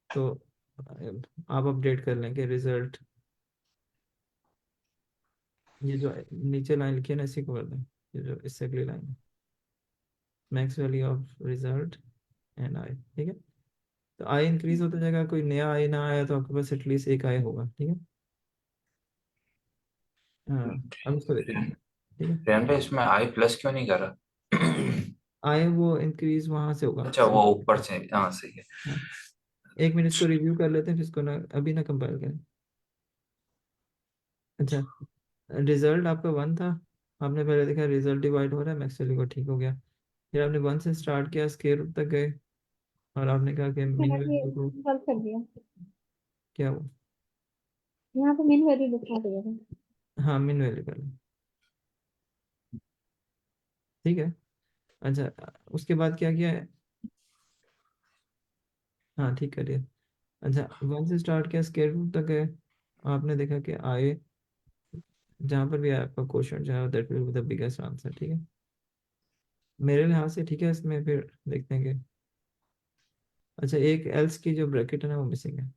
तो आप अपडेट कर लें कि रिजल्ट, ये जो नीचे लाइन लिखी है ना इसी को कर दें, ये जो इससे अगली लाइन है, max value of result and आई। ठीक है। तो आई इंक्रीज होता जाएगा, कोई नया आई ना आया तो आपके पास एटलीस्ट एक आई होगा। ठीक है। हाँ, अब इसको देखें। ठीक है। रेन पे इसमें आई प्लस क्यों नहीं कर रहा? आई वो इंक्रीज वहां से होगा अच्छा वो ऊपर से, हाँ सही है। हाँ, एक मिनट इसको रिव्यू कर लेते हैं फिर इसको ना अभी ना कंपाइल करें। अच्छा, रिजल्ट आपका वन था, आपने पहले देखा रिजल्ट डिवाइड हो रहा है, मैक्स वैल्यू को ठीक हो गया। फिर आपने वन से स्टार्ट किया, स्क्वायर रूट तक गए और आपने कहा कि मिन मैंने ये वैल्यू को गलत कर दिया, क्या हुआ। यहाँ पे मेन वैल्यू लिखना चाहिए था। हाँ मिन वैल्यू कर लें। ठीक है। अच्छा, उसके बाद क्या किया है, हाँ ठीक करिए। अच्छा, वन से स्टार्ट किया, स्क्वायर रूट तक गए, आपने देखा कि आए जहाँ पर भी आपका क्वेश्चन जो है that will be the biggest answer. ठीक है, मेरे लिहाज से ठीक है। इसमें फिर देखते हैं कि अच्छा, एक एल्स की जो ब्रैकेट है ना वो मिसिंग है।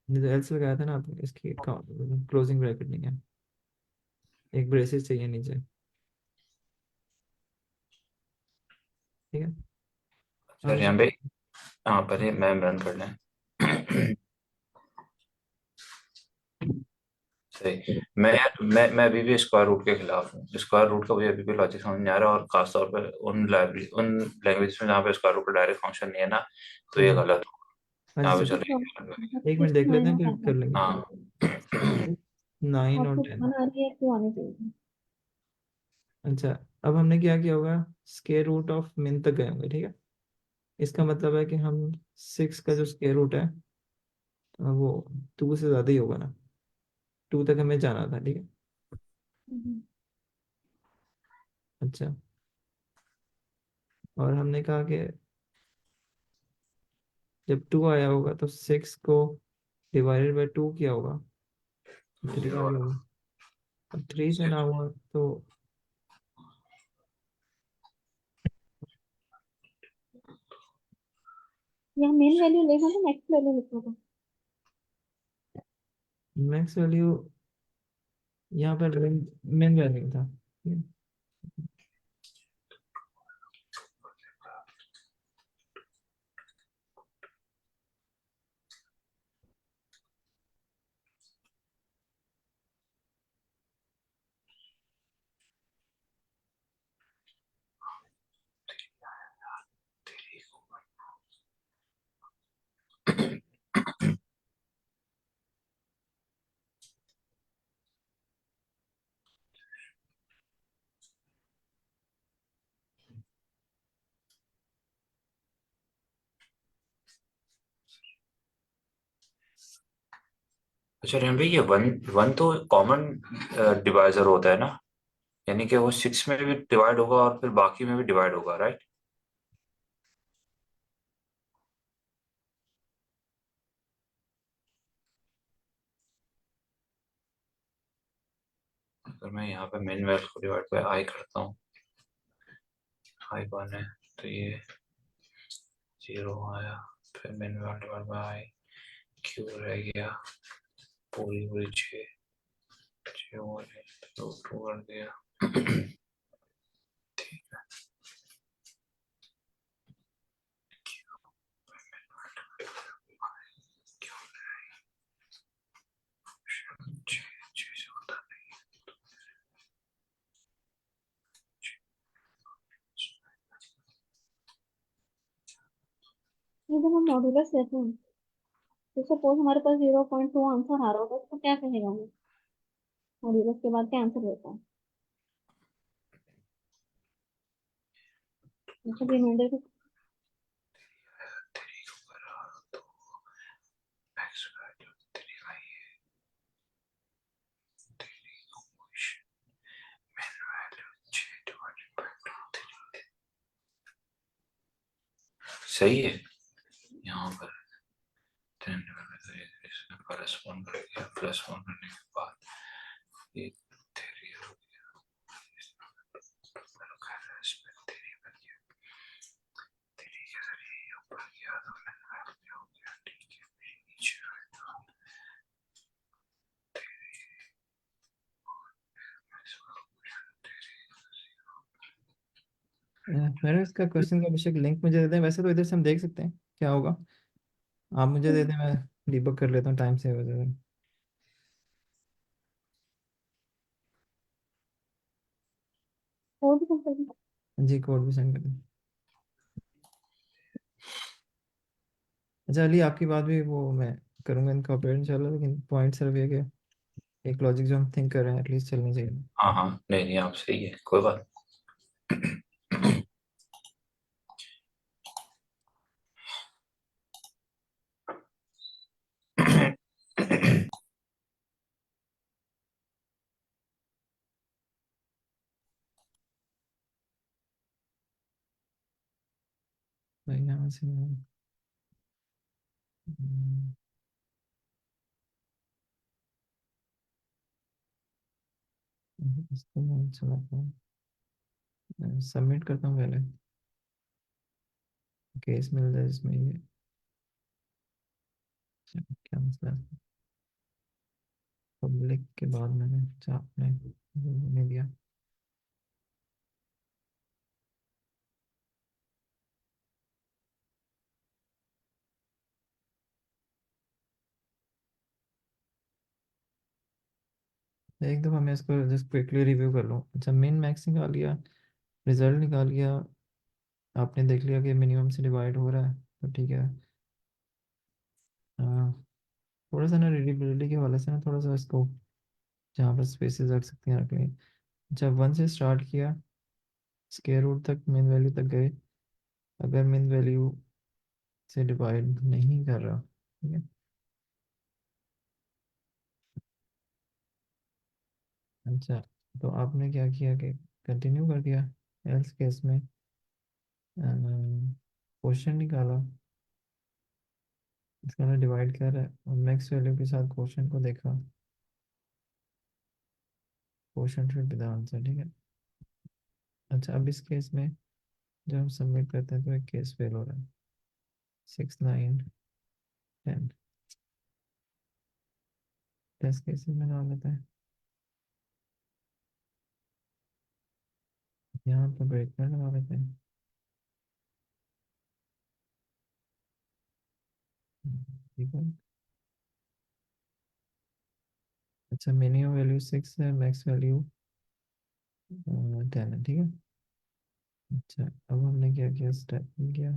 जो एल्स लगाया था ना आपने, इसकी क्लोजिंग ब्रैकेट नहीं है, एक ब्रेसेस चाहिए नीचे। ठीक है। सर अब यहाँ पे, हाँ पहले मैं रन कर लें। सही। मैं अभी भी स्क्वायर रूट के खिलाफ हूँ। स्क्वायर रूट का मुझे अभी भी लॉजिक समझ नहीं आ रहा, और खासतौर पर उन लैंग्वेज में जहाँ पे स्क्वायर रूट का डायरेक्ट फंक्शन नहीं है ना, तो ये हम्म, गलत हो। अच्छा यहाँ पे चलो, चलो। एक मिनट देख लेते हैं फिर कर लेंगे। हाँ। 9 और आपको 10। खाना आ रही है क्यों आनी चाहिए। अच्छा, अब हमने क्या किया होगा, स्क्वायर रूट ऑफ मिन तक गए होंगे। ठीक है, इसका मतलब है कि हम 6 का जो स्क्वायर रूट है वो 2 से ज़्यादा ही होगा ना, 2 तक हमें जाना था। ठीक है। हम्म। अच्छा, और हमने कहा कि जब 2 आया होगा तो 6 को डिवाइडेड बाई 2 किया होगा, 3 आ गया होगा। अब 3 से ना हुआ तो यहाँ मेन वैल्यू लिखना था, नेक्स्ट वैल्यू लिखना था। मैक्स वैल्यू यहाँ पर मेन वैल्यू था। ठीक है। अच्छा रेन भाई, ये वन वन तो कॉमन डिवाइजर होता है ना, यानी कि वो 6 में भी डिवाइड होगा और फिर बाकी में भी डिवाइड होगा, राइट? अगर मैं यहाँ पे मेन वैल्यू को डिवाइड बाय आई करता हूँ, आई वन है तो ये 0 आया, फिर main value divide by I, Q रह गया पूरी पूरी 6, 6 और 2 कर दिया। ये जब हम मॉड्यूलस लेते हैं तो सपोज हमारे पास 0.2 आंसर आ रहा होगा तो क्या कहेगा हमें, मॉड्यूलस के बाद क्या आंसर देता है, मतलब रिमाइंडर को। सही है। यहाँ पर 10 करस्पॉन्ड करेगा, प्लस 1 करने के बाद ये थ्री हो गया, इसमें थ्री बन गया, थ्री के जरिए ये ऊपर गया तो मैंने हो गया, ठीक है, नीचे आएगा मेरा इसका क्वेश्चन का अभिषेक लिंक मुझे दे दें, वैसे तो इधर से हम देख सकते हैं क्या होगा। आप मुझे दे दें, मैं डिबग कर लेता हूँ, टाइम सेव हो जाएगा। कोड भी कर दें। जी कोड भी सेंड कर दें। अच्छा अली, आपकी बात भी वो मैं करूँगा इनका ऑपरेट इंशाल्लाह, लेकिन पॉइंट सिर्फ ये कि एक लॉजिक जो हम थिंक कर रहे हैं एटलीस्ट चलनी चाहिए। हाँ हाँ, नहीं नहीं, आप सही है, कोई बात नहीं। तो यहाँ से इसको मैं चलाता हूँ, सबमिट करता हूँ पहले, केस मिल जाए इसमें ये। अच्छा, क्या मसला है, पब्लिक के बाद मैंने चाप नहीं दिया। एक दफ़ा मैं इसको जस्ट क्विकली रिव्यू कर लूँ। अच्छा मिन मैक्स निकाल लिया, रिजल्ट निकाल लिया, आपने देख लिया कि मिनिमम से डिवाइड हो रहा है, तो ठीक है। हाँ, थोड़ा सा ना रीडेबिलिटी के हवाले से ना थोड़ा सा इसको जहाँ पर स्पेसेस रख सकते हैं रख लें। जब वन से स्टार्ट किया, स्क्वायर रूट तक मेन वैल्यू तक गए, अगर मेन वैल्यू से डिवाइड नहीं कर रहा, ठीक है। अच्छा, तो आपने क्या किया कि कंटिन्यू कर दिया, एल्स केस में क्वेश्चन निकाला, इसका डिवाइड कर रहा है और मैक्स वैल्यू के साथ क्वेश्चन को देखा, question should be the answer, ठीक है। अच्छा अब इस केस में जब हम सबमिट करते हैं तो एक केस फेल हो रहा है, 6 9 10, 10 केसेस में डाल लेता है। यहाँ पर ब्रेक में लगा लेते हैं, ठीक है। अच्छा मिनिमम वैल्यू 6 है, मैक्स वैल्यू 10 है, ठीक है। अच्छा अब हमने क्या किया, स्टेप किया,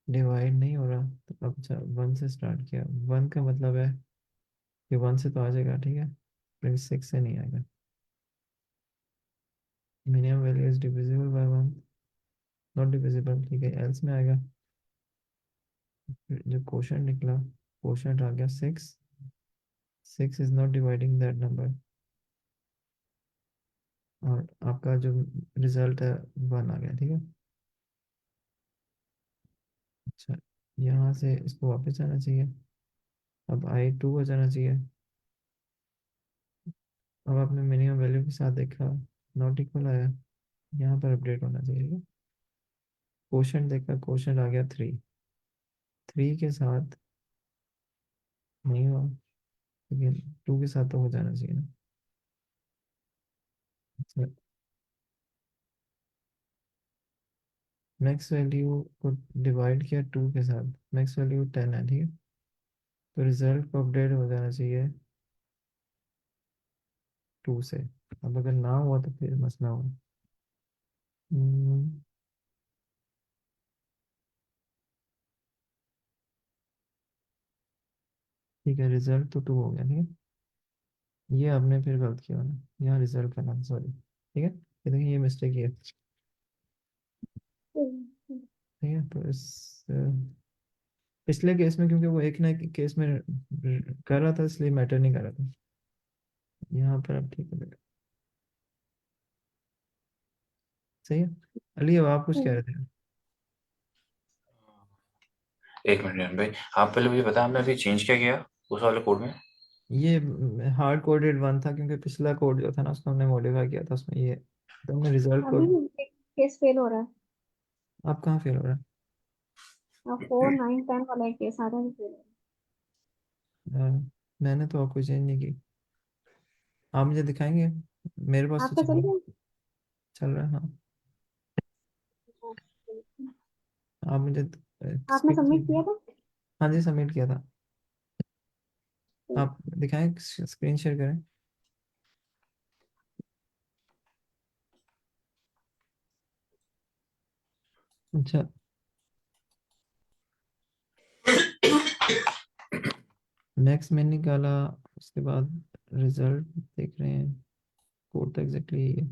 डिवाइड नहीं हो रहा, तो अब अच्छा 1 से स्टार्ट किया, 1 का मतलब है कि 1 से तो आ जाएगा, ठीक है, फिर 6 से नहीं आएगा। Minimum value is divisible by 1, not divisible, ठीक है, एल्स में आएगा। फिर जो क्वेश्चन निकला, क्वेश्चन आ गया 6, 6 is not dividing that number, और आपका जो रिजल्ट है 1 आ गया, ठीक है। अच्छा यहाँ से इसको वापस जाना चाहिए, अब आई 2 हो जाना चाहिए। अब आपने मिनिमम वैल्यू के साथ देखा, नॉट इक्वल आया, यहाँ पर अपडेट होना चाहिए। क्वेश्चन देखा, क्वेश्चन आ गया 3, 3 के साथ नहीं हुआ, लेकिन 2 के साथ तो हो जाना चाहिए ना। अच्छा मैक्स वैल्यू को डिवाइड किया 2 के साथ, मैक्स वैल्यू 10 है, ठीक है, तो रिजल्ट को अपडेट हो जाना चाहिए 2 से। अब अगर ना हुआ तो फिर मसला हुआ। हम्म, ठीक है, रिजल्ट तो 2 हो गया, ठीक है। ये आपने फिर गलत किया ना, यहाँ रिजल्ट करना, सॉरी, ठीक है, ये देखिए ये मिस्टेक है, ठीक है। तो इस पिछले केस में क्योंकि वो एक ना एक केस में कर रहा था, इसलिए मैटर नहीं कर रहा था, यहाँ पर अब ठीक है। सही है। अली अब आप कुछ कह हम्म, रहे थे। एक मिनट भाई, आप पहले मुझे बताया आपने अभी चेंज क्या किया उस वाले कोड में? ये हार्ड कोडेड वन था, क्योंकि पिछला कोड जो था ना उसको हमने मॉडिफाई किया था, उसमें ये तो हमने रिजल्ट अभी कोड। एक केस फेल हो रहा है। आप कहाँ फेल हो रहा 4 9 10 वाला एक केस आ रहा है, फेल हो है? मैंने तो आपको चेंज नहीं की। आप मुझे दिखाएंगे? मेरे रहा पास है। तो आपका चल रहा चल रहा है, हाँ। है? आप मुझे आपने स्क्रीन सबमिट शेयर। किया था? हाँ जी, सबमिट किया था। आप दिखाएं, स्क्रीन शेयर करें। अच्छा, मैक्स में निकाला, उसके बाद रिजल्ट देख रहे हैं। कोड तो एग्जैक्टली यही है।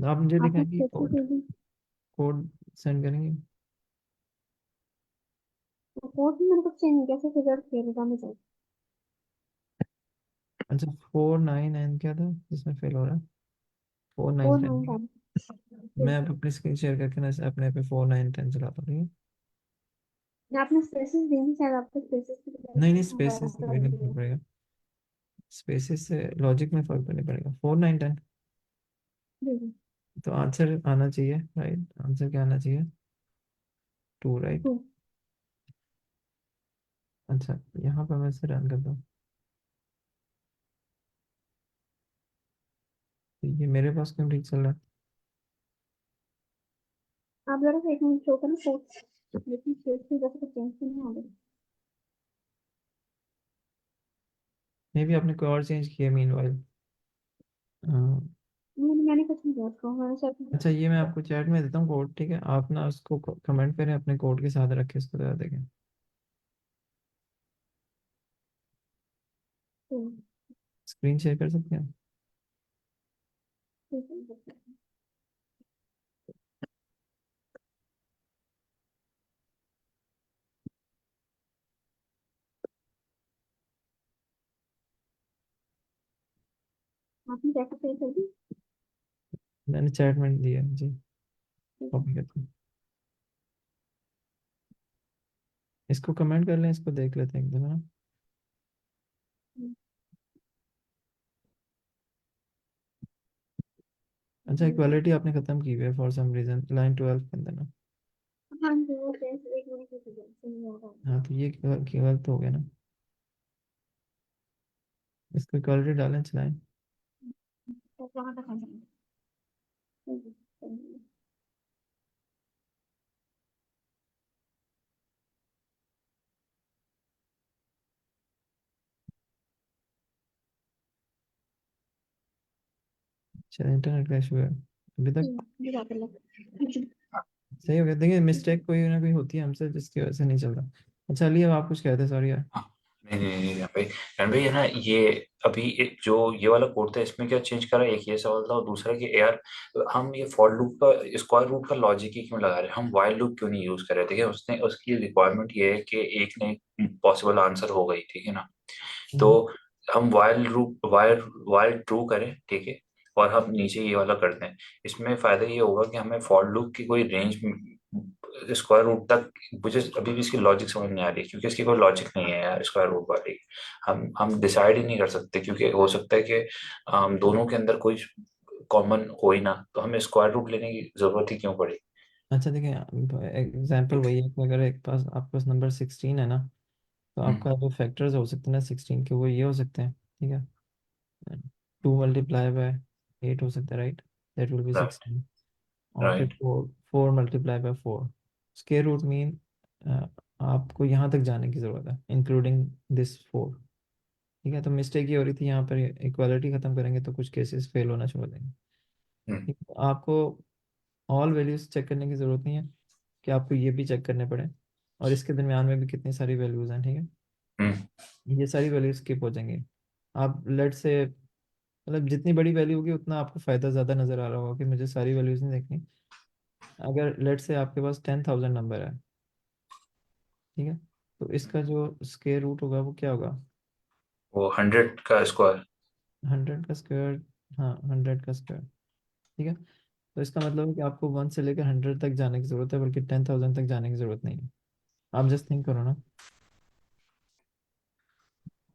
आप मुझे आपने दिखाएंगे कैसे कोड? भेजी? कोड सेंड करेंगे? रिपोर्ट में मैंने कुछ चेंज नहीं किया, सिर्फ रिजल्ट फेल था मुझे। अच्छा, 4 9 क्या था जिसमें फेल हो रहा है? Four nine four nine ten ten मैं अब अपनी स्क्रीन शेयर करके ना अपने पे 4 9 10 चलाता हूँ, ठीक है? आपने स्पेसिस दी थी, शायद आपको स्पेसिस की जगह नहीं नहीं, पे स्पेसिस से बराबर कोई नहीं दिए। फर्क पड़ेगा। स्पेसिस से लॉजिक में फर्क तो नहीं पड़ेगा। 4 9 10 जी जी। तो आंसर आना चाहिए, राइट? आंसर क्या आना चाहिए? 2, राइट? हम्म, अच्छा, यहाँ पर मैं इसे रन करता हूँ। तो ये मेरे पास क्यों ठीक चल रहा है? आप जरा सा एक मिनट शो करें फोर्थ, लेकिन स्पेस की वजह से चेंज नहीं आ रही। मे भी आपने कोई और चेंज किया मीन वाइल। मैंने कुछ नहीं किया उसको, मैंने सिर्फ अच्छा, ये मैं आपको चैट में देता हूँ कोड, ठीक है? आप ना उसको कमेंट करें, अपने कोड के साथ रखें, इसको जरा देखें। स्क्रीन शेयर कर सकते हैं? आपने कैसे पे कर दी? मैंने चैट में दिया जी। कॉपी करते हैं, इसको कमेंट कर लें, इसको देख लेते हैं एक दफा ना। अच्छा, इक्वालिटी आपने खत्म की हुई है फॉर सम रीजन, लाइन 12 के अंदर ना। हाँ जी, वो पेज एक मिनट की वजह से नहीं आ रहा हाँ, तो ये गलत हो गया ना। इसको इक्वालिटी डालें, चलाएं। है। तो वहाँ तक आ जाएंगे। जी। चलिए, इंटरनेट क्रैश हुआ है अभी तक। ये बात अलग। सही हो गया। देखिए, मिस्टेक कोई ना कोई होती है हमसे, जिसकी वजह से नहीं चल रहा। अच्छा, चलिए, अब आप कुछ कहते हैं, सॉरी यार। हाँ, नहीं नहीं नहीं भाई, रन भाई है ना ये। अभी जो ये वाला कोड था इसमें क्या चेंज करा, एक ये सवाल था, और दूसरा कि यार हम ये फॉर लूप का स्क्वायर रूट का लॉजिक ही क्यों लगा रहे हैं, हम वाइल लूप क्यों नहीं यूज कर रहे? ठीक है, उसने उसकी रिक्वायरमेंट ये है कि एक ने पॉसिबल आंसर हो गई, ठीक है ना? तो हम्म। हम while loop while while true करें, ठीक है, और हम नीचे ये वाला करते हैं। इसमें फायदा ये होगा कि हमें फॉर लूप की कोई रेंज स्क्वायर रूट तक, मुझे अभी भी इसकी लॉजिक समझ नहीं आ रही, क्योंकि इसकी कोई लॉजिक नहीं है यार स्क्वायर रूट वाली। हम डिसाइड ही नहीं कर सकते, क्योंकि हो सकता है कि दोनों के अंदर कोई कॉमन हो ही ना, तो हमें स्क्वायर रूट लेने की जरूरत ही क्यों पड़ी? अच्छा, देखिए, एग्जाम्पल वही है कि अगर एक पास आपके पास नंबर 16 है ना, तो हम्म, आपका जो फैक्टर्स हो सकते हैं ना 16 के, वो ये हो सकते हैं, ठीक है? 2 × 8 हो सकता है, right? That will B right 16। और फिर राइट। 4 × 4 स्क्वायर रूट मीन आपको यहाँ तक जाने की ज़रूरत है, इंक्लूडिंग दिस 4। ठीक है, तो मिस्टेक ये हो रही थी यहाँ पर, इक्वालिटी ख़त्म करेंगे तो कुछ केसेस फेल होना छोड़ देंगे। हम्म ठीक है, आपको ऑल वैल्यूज चेक करने की ज़रूरत नहीं है कि आपको ये भी चेक करने पड़े, और इसके दरमियान में भी कितनी सारी वैल्यूज़ हैं, ठीक है? हम्म ये सारी वैल्यूज स्किप हो जाएंगी। आप लेट से, मतलब जितनी बड़ी वैल्यू होगी उतना आपको फ़ायदा ज़्यादा नज़र आ रहा होगा कि मुझे सारी वैल्यूज़ नहीं देखनी। अगर लेट से आपके पास 10,000 नंबर है, ठीक है, तो इसका जो स्क्वायर रूट होगा वो क्या होगा? वो 100 का स्क्वायर। 100 का स्क्वायर। हाँ, 100 का स्क्वायर। ठीक है। तो इसका मतलब है कि आपको 1 से लेकर 100 तक जाने की जरूरत है, बल्कि 10,000 तक जाने की जरूरत नहीं है। आप जस्ट थिंक करो ना,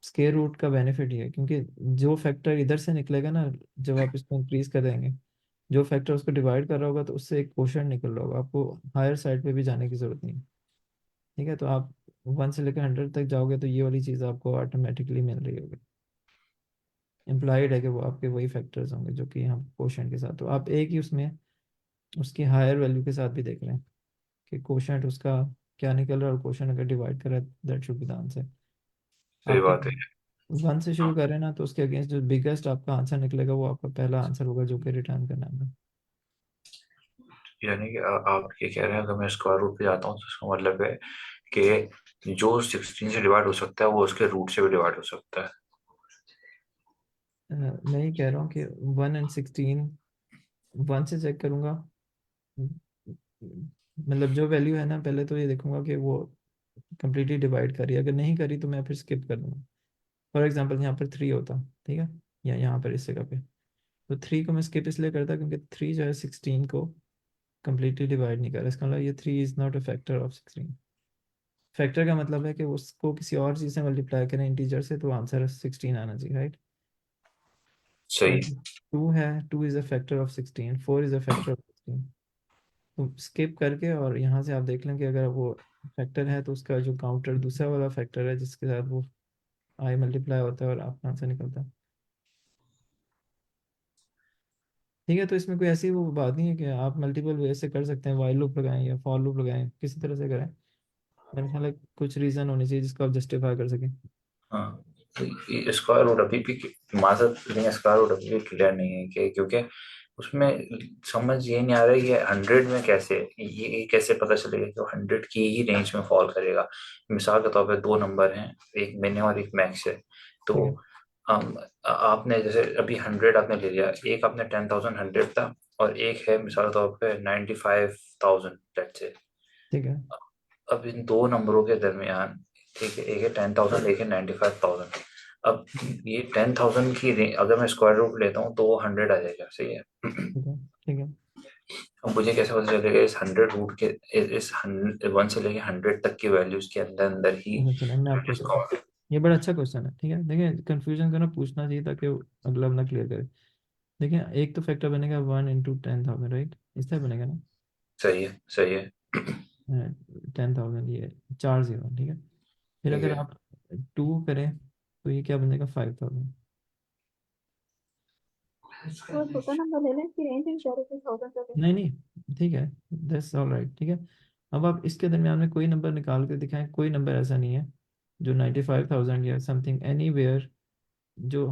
स्केयर रूट का बेनिफिट ये है, क्योंकि जो फैक्टर इधर से निकलेगा ना, जब आप इसको इंक्रीज कर देंगे, जो फैक्टर उसको डिवाइड कर रहा होगा तो उससे एक क्वोशंट निकल रहा होगा, आपको हायर साइड पे भी जाने की जरूरत नहीं है। ठीक है, तो आप 1 से लेकर 100 तक जाओगे तो ये वाली चीज़ आपको ऑटोमेटिकली मिल रही होगी। इम्प्लाइड है कि वो आपके वही फैक्टर्स होंगे जो कि यहाँ क्वोशंट के साथ, तो आप एक ही उसमें उसकी हायर वैल्यू के साथ भी देख रहे हैं कि क्वोशंट उसका क्या निकल रहा है, और क्वोशंट अगर डिवाइड कर रहा है that should be the answer. सही आपके बात है। 1 से शुरू करें ना, तो उसके अगेंस्ट जो बिगेस्ट आपका आंसर निकलेगा वो आपका पहला आंसर होगा जो कि रिटर्न करना है। यानी कि आप ये कह रहे हैं, अगर मैं स्क्वायर रूट पे जाता हूँ तो इसका मतलब है कि जो 16 से डिवाइड हो सकता है वो उसके रूट से भी डिवाइड हो सकता है। मैं ये कह रहा हूँ कि 1 and 16, 1 से चेक करूंगा, मतलब जो वैल्यू है ना, पहले तो ये देखूंगा कि वो कंप्लीटली डिवाइड करी, अगर नहीं करी तो मैं फिर स्किप कर दूंगा। फॉर एग्जांपल यहाँ पर 3 होता, ठीक है, या यहाँ पर इस जगह पे, तो 3 को मैं स्किप इसलिए करता क्योंकि 3 जो है 16 को कंप्लीटली डिवाइड नहीं कर रहा, इसका मतलब ये 3 is not a factor of 16। Factor का मतलब है कि उसको किसी और चीज़ से मल्टीप्लाई करें इंटीजर से, तो आंसर 16 आना चाहिए, राइट। सही। 2 है, 2 is a factor of 16, 4 is a factor of 16। तो स्किप करके और यहाँ से आप देख लें कि अगर वो फैक्टर है तो उसका जो काउंटर दूसरा वाला फैक्टर है जिसके साथ वो आई मल्टीप्लाई होता है और आपका आंसर निकलता है। ठीक है, तो इसमें कोई ऐसी वो बात नहीं है कि आप मल्टीपल वे से कर सकते हैं, वाइल लूप लगाएं या फॉर लूप लगाएं, किसी तरह से करें। मेरे ख्याल है कुछ रीज़न होनी चाहिए जिसको आप जस्टिफाई कर सकें। हाँ, तो ये स्क्वायर रूट अभी भी माजर लेकिन स्क्वायर रूट अभी भी क्लियर नहीं है कि क्योंकि उसमें समझ ये नहीं आ रहा है ये 100 में कैसे ये कैसे पता चलेगा कि वो 100 की ही रेंज में फॉल करेगा। मिसाल के तौर पे दो नंबर हैं, एक मिनिमम और एक मैक्स है। तो ठीक है। आपने जैसे अभी 100 आपने ले लिया, एक आपने 10,000 100 था, और एक है मिसाल के तौर पे 95,000 लेट्स से। ठीक है। अब इन दो नंबरों के दरमियान, ठीक है, एक है 10,000 एक है 95,000। अब ये 10,000 की अगर मैं स्क्वायर रूट लेता हूँ तो वो 100 आ जाएगा, सही है। ठीक है। ठीक है। अब मुझे कैसे पता चलेगा इस 100 रूट के इस 1 से लेके 100 तक की वैल्यूज के अंदर अंदर ही अच्छा चलो मैं आपको इसको। ये बड़ा अच्छा क्वेश्चन है, ठीक है, देखिए कंफ्यूजन को ना पूछना चाहिए ताकि वो अगला बंदा क्लियर करे। देखिए एक तो फैक्टर बनेगा 1 into 10,000, राइट, इस तरह बनेगा ना। सही है, सही है। 10,000, ये 4 0, ठीक है। फिर ठीक अगर है। आप 2 करें तो ये क्या बनेगा, 5,000। तो छोटा नंबर ले लें कि रेंज इन 1000 तक। नहीं नहीं, ठीक है, दैट्स ऑल राइट, ठीक है। अब आप इसके दरमियान में कोई नंबर निकाल के दिखाएं, कोई नंबर ऐसा नहीं है जो 95,000 या समथिंग एनी वेयर जो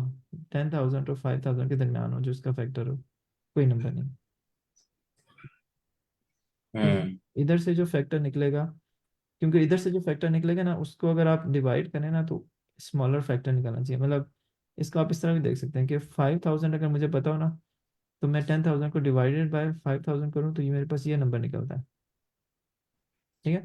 10,000 और 5,000 के दरमियान हो, जो इसका फैक्टर हो, कोई नंबर नहीं। ठीक है, हम्म। इधर से जो फैक्टर निकलेगा, क्योंकि इधर से जो फैक्टर निकलेगा ना उसको अगर आप डिवाइड करें ना तो स्मॉलर फैक्टर निकलना चाहिए, मतलब इसको आप इस तरह भी देख सकते हैं कि 5,000 अगर मुझे पता हो ना, तो मैं 10,000 को डिवाइडेड बाय 5,000 करूँ तो ये मेरे पास ये नंबर निकलता है। ठीक है,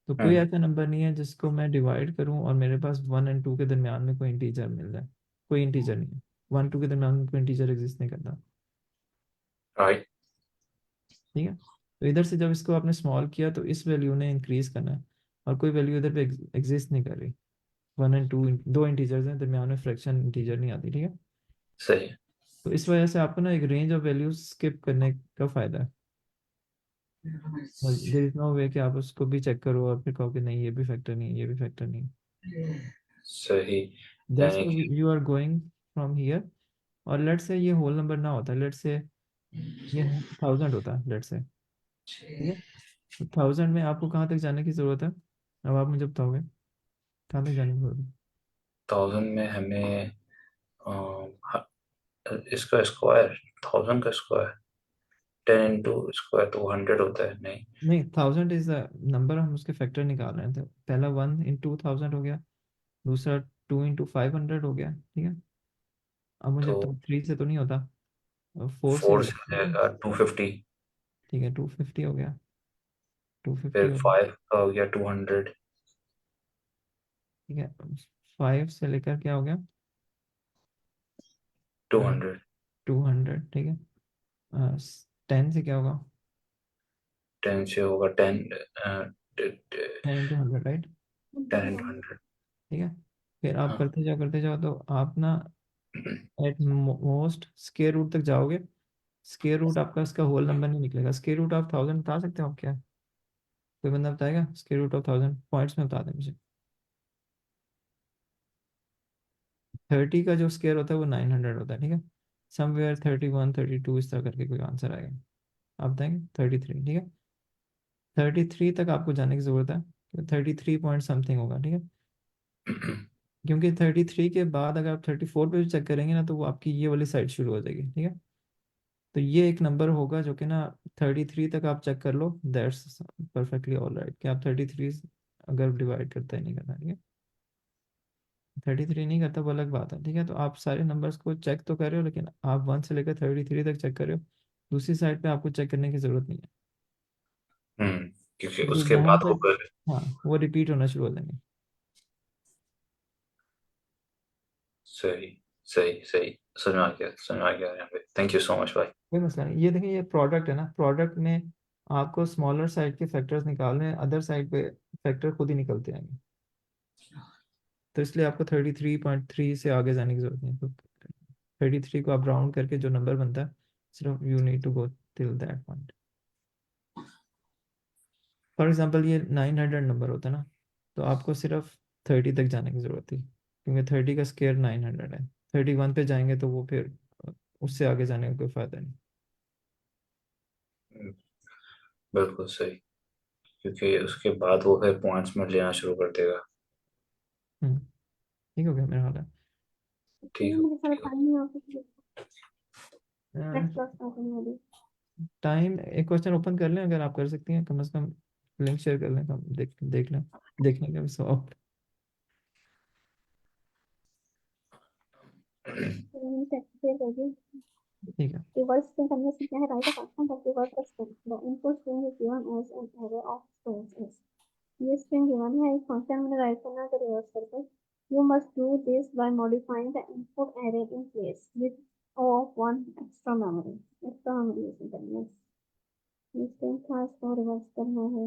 तो कोई हम्म। ऐसा नंबर नहीं है जिसको मैं डिवाइड करूं और मेरे पास 1 and 2 के दरमियान में कोई इंटीजर मिल जाए, कोई इंटीजर नहीं है, 1 2 के दरमियान में कोई इंटीजर एग्जिस्ट नहीं करता। राइट। ठीक है, तो इधर से जब इसको आपने स्मॉल किया तो इस वैल्यू ने इंक्रीज करना है, और कोई वैल्यू इधर पे एग्जिस्ट नहीं कर रही। 1 and 2 दो इंटीजर्स हैं, दरमियान में फ्रैक्शन इंटीजर नहीं आती, ठीक है। सही है। तो इस वजह से आपको ना एक रेंज ऑफ वैल्यूज स्किप करने का फायदा है। देर इज नो वे कि आप उसको भी चेक करो और फिर कहो कि नहीं ये भी फैक्टर नहीं है, ये भी फैक्टर नहीं। सही। दैट्स यानी कि you are going from here, और लेट्स से ये होल नंबर ना होता, लेट्स से ये 1,000 होता, लेट्स से, ठीक है। तो 1,000 में आपको कहाँ तक जाने की ज़रूरत है, अब आप मुझे बताओगे कहाँ तक जाने की ज़रूरत है। 1000 में हमें इसका स्क्वायर, 1000 का स्क्वायर 10 into स्क्वायर तो 100 होता है, नहीं? नहीं, 1,000 इज द नंबर, हम उसके फैक्टर निकाल रहे थे, पहला 1 into 1,000 हो गया, दूसरा 2 into 500 हो गया, ठीक है। अब मुझे तो तो 3 से तो नहीं होता, 4 से 4 होगा, से हो ठीक है। जाएगा 250। ठीक है, 250 हो गया, 250 फिर हो गया, 5 का हो गया 200। ठीक है। 5 से लेकर क्या हो गया, 200। 200, ठीक है। 10 से क्या होगा? 10 से होगा 10 10 इंटू 100, राइट? 10 into 100। ठीक है, फिर आप हाँ। करते जाओ तो आप ना एट मोस्ट स्केयर रूट तक जाओगे। स्केयर रूट आपका इसका होल नंबर नहीं निकलेगा। स्केयर रूट ऑफ 1000 बता सकते हो आप क्या? कोई बंदा बताएगा स्केयर रूट ऑफ 1000 पॉइंट्स में? बता दें मुझे। 30 का जो स्केयर होता है वो 900 होता है, ठीक है। समवेयर 31 32 इस तरह करके कोई आंसर आएगा। आप बताएंगे 33, ठीक है। 33 तक आपको जाने की जरूरत है, 33 पॉइंट समथिंग होगा, ठीक है। क्योंकि 33 के बाद अगर आप 34 पे भी चेक करेंगे ना तो वो आपकी ये वाली साइड शुरू हो जाएगी, ठीक है। तो ये एक नंबर होगा जो कि ना 33 तक आप चेक कर लो, दैट्स परफेक्टली ऑल राइट। कि आप 33 अगर डिवाइड करता है नहीं करता, ठीक है। 33 नहीं करता वो अलग बात है, ठीक है। तो आप सारे नंबर्स को चेक तो कर रहे हो, लेकिन आप 1 से लेकर 33 तक चेक कर रहे हो। दूसरी साइड पे आपको चेक करने की जरूरत नहीं है, क्योंकि क्योंकि उसके जहाँ बाद से, वो पहले। हाँ, वो रिपीट होना शुरू हो जाएंगे। सही सही सही, समझ में आ गया, समझ में आ गया यहाँ पे। थैंक यू सो मच भाई। कोई मसला नहीं। ये देखिए, ये प्रोडक्ट है ना, प्रोडक्ट में आपको स्मॉलर साइड के फैक्टर्स निकालने हैं, अदर साइड पे फैक्टर खुद ही निकलते आएंगे। तो इसलिए आपको 33.3 से आगे जाने की जरूरत नहीं है। तो 33 को आप राउंड करके जो नंबर बनता है, सिर्फ you need to go till that point. For example ये 900 नंबर होता है ना, तो आपको सिर्फ 30 तक जाने की जरूरत थी, क्योंकि 30 का स्केयर 900 है। 31 पे जाएंगे तो वो फिर उससे आगे जाने का कोई फायदा नहीं। हम्म, बिल्कुल सही। क्योंकि उसके बाद वो फिर पॉइंट्स में लेना शुरू कर देगा। ठीक हो गया मेरा हाल ठीक मेरे सारा ठीक हो। टाइम नहीं होता। है। नेक्स्ट क्लास स्टार्टिंग में भी टाइम, एक क्वेश्चन ओपन कर लें अगर आप कर सकती हैं, कम से कम लिंक शेयर कर लें, कम देख देख लें, देखने का भी सवाब। शेयर कर दी। ठीक है। रिवर्स स्ट्रिंग करने से क्या है, write a function that reverse the string the input string is given as an array of strings is. ये स्ट्रिंग गिवन है, एक फंक्शन में राइट करना है तो रिवर्स करके। You must do this by modifying the input array in place with of one extra memory. Extra memory use करनी है। ये स्ट्रिंग था, इसको रिवर्स करना है।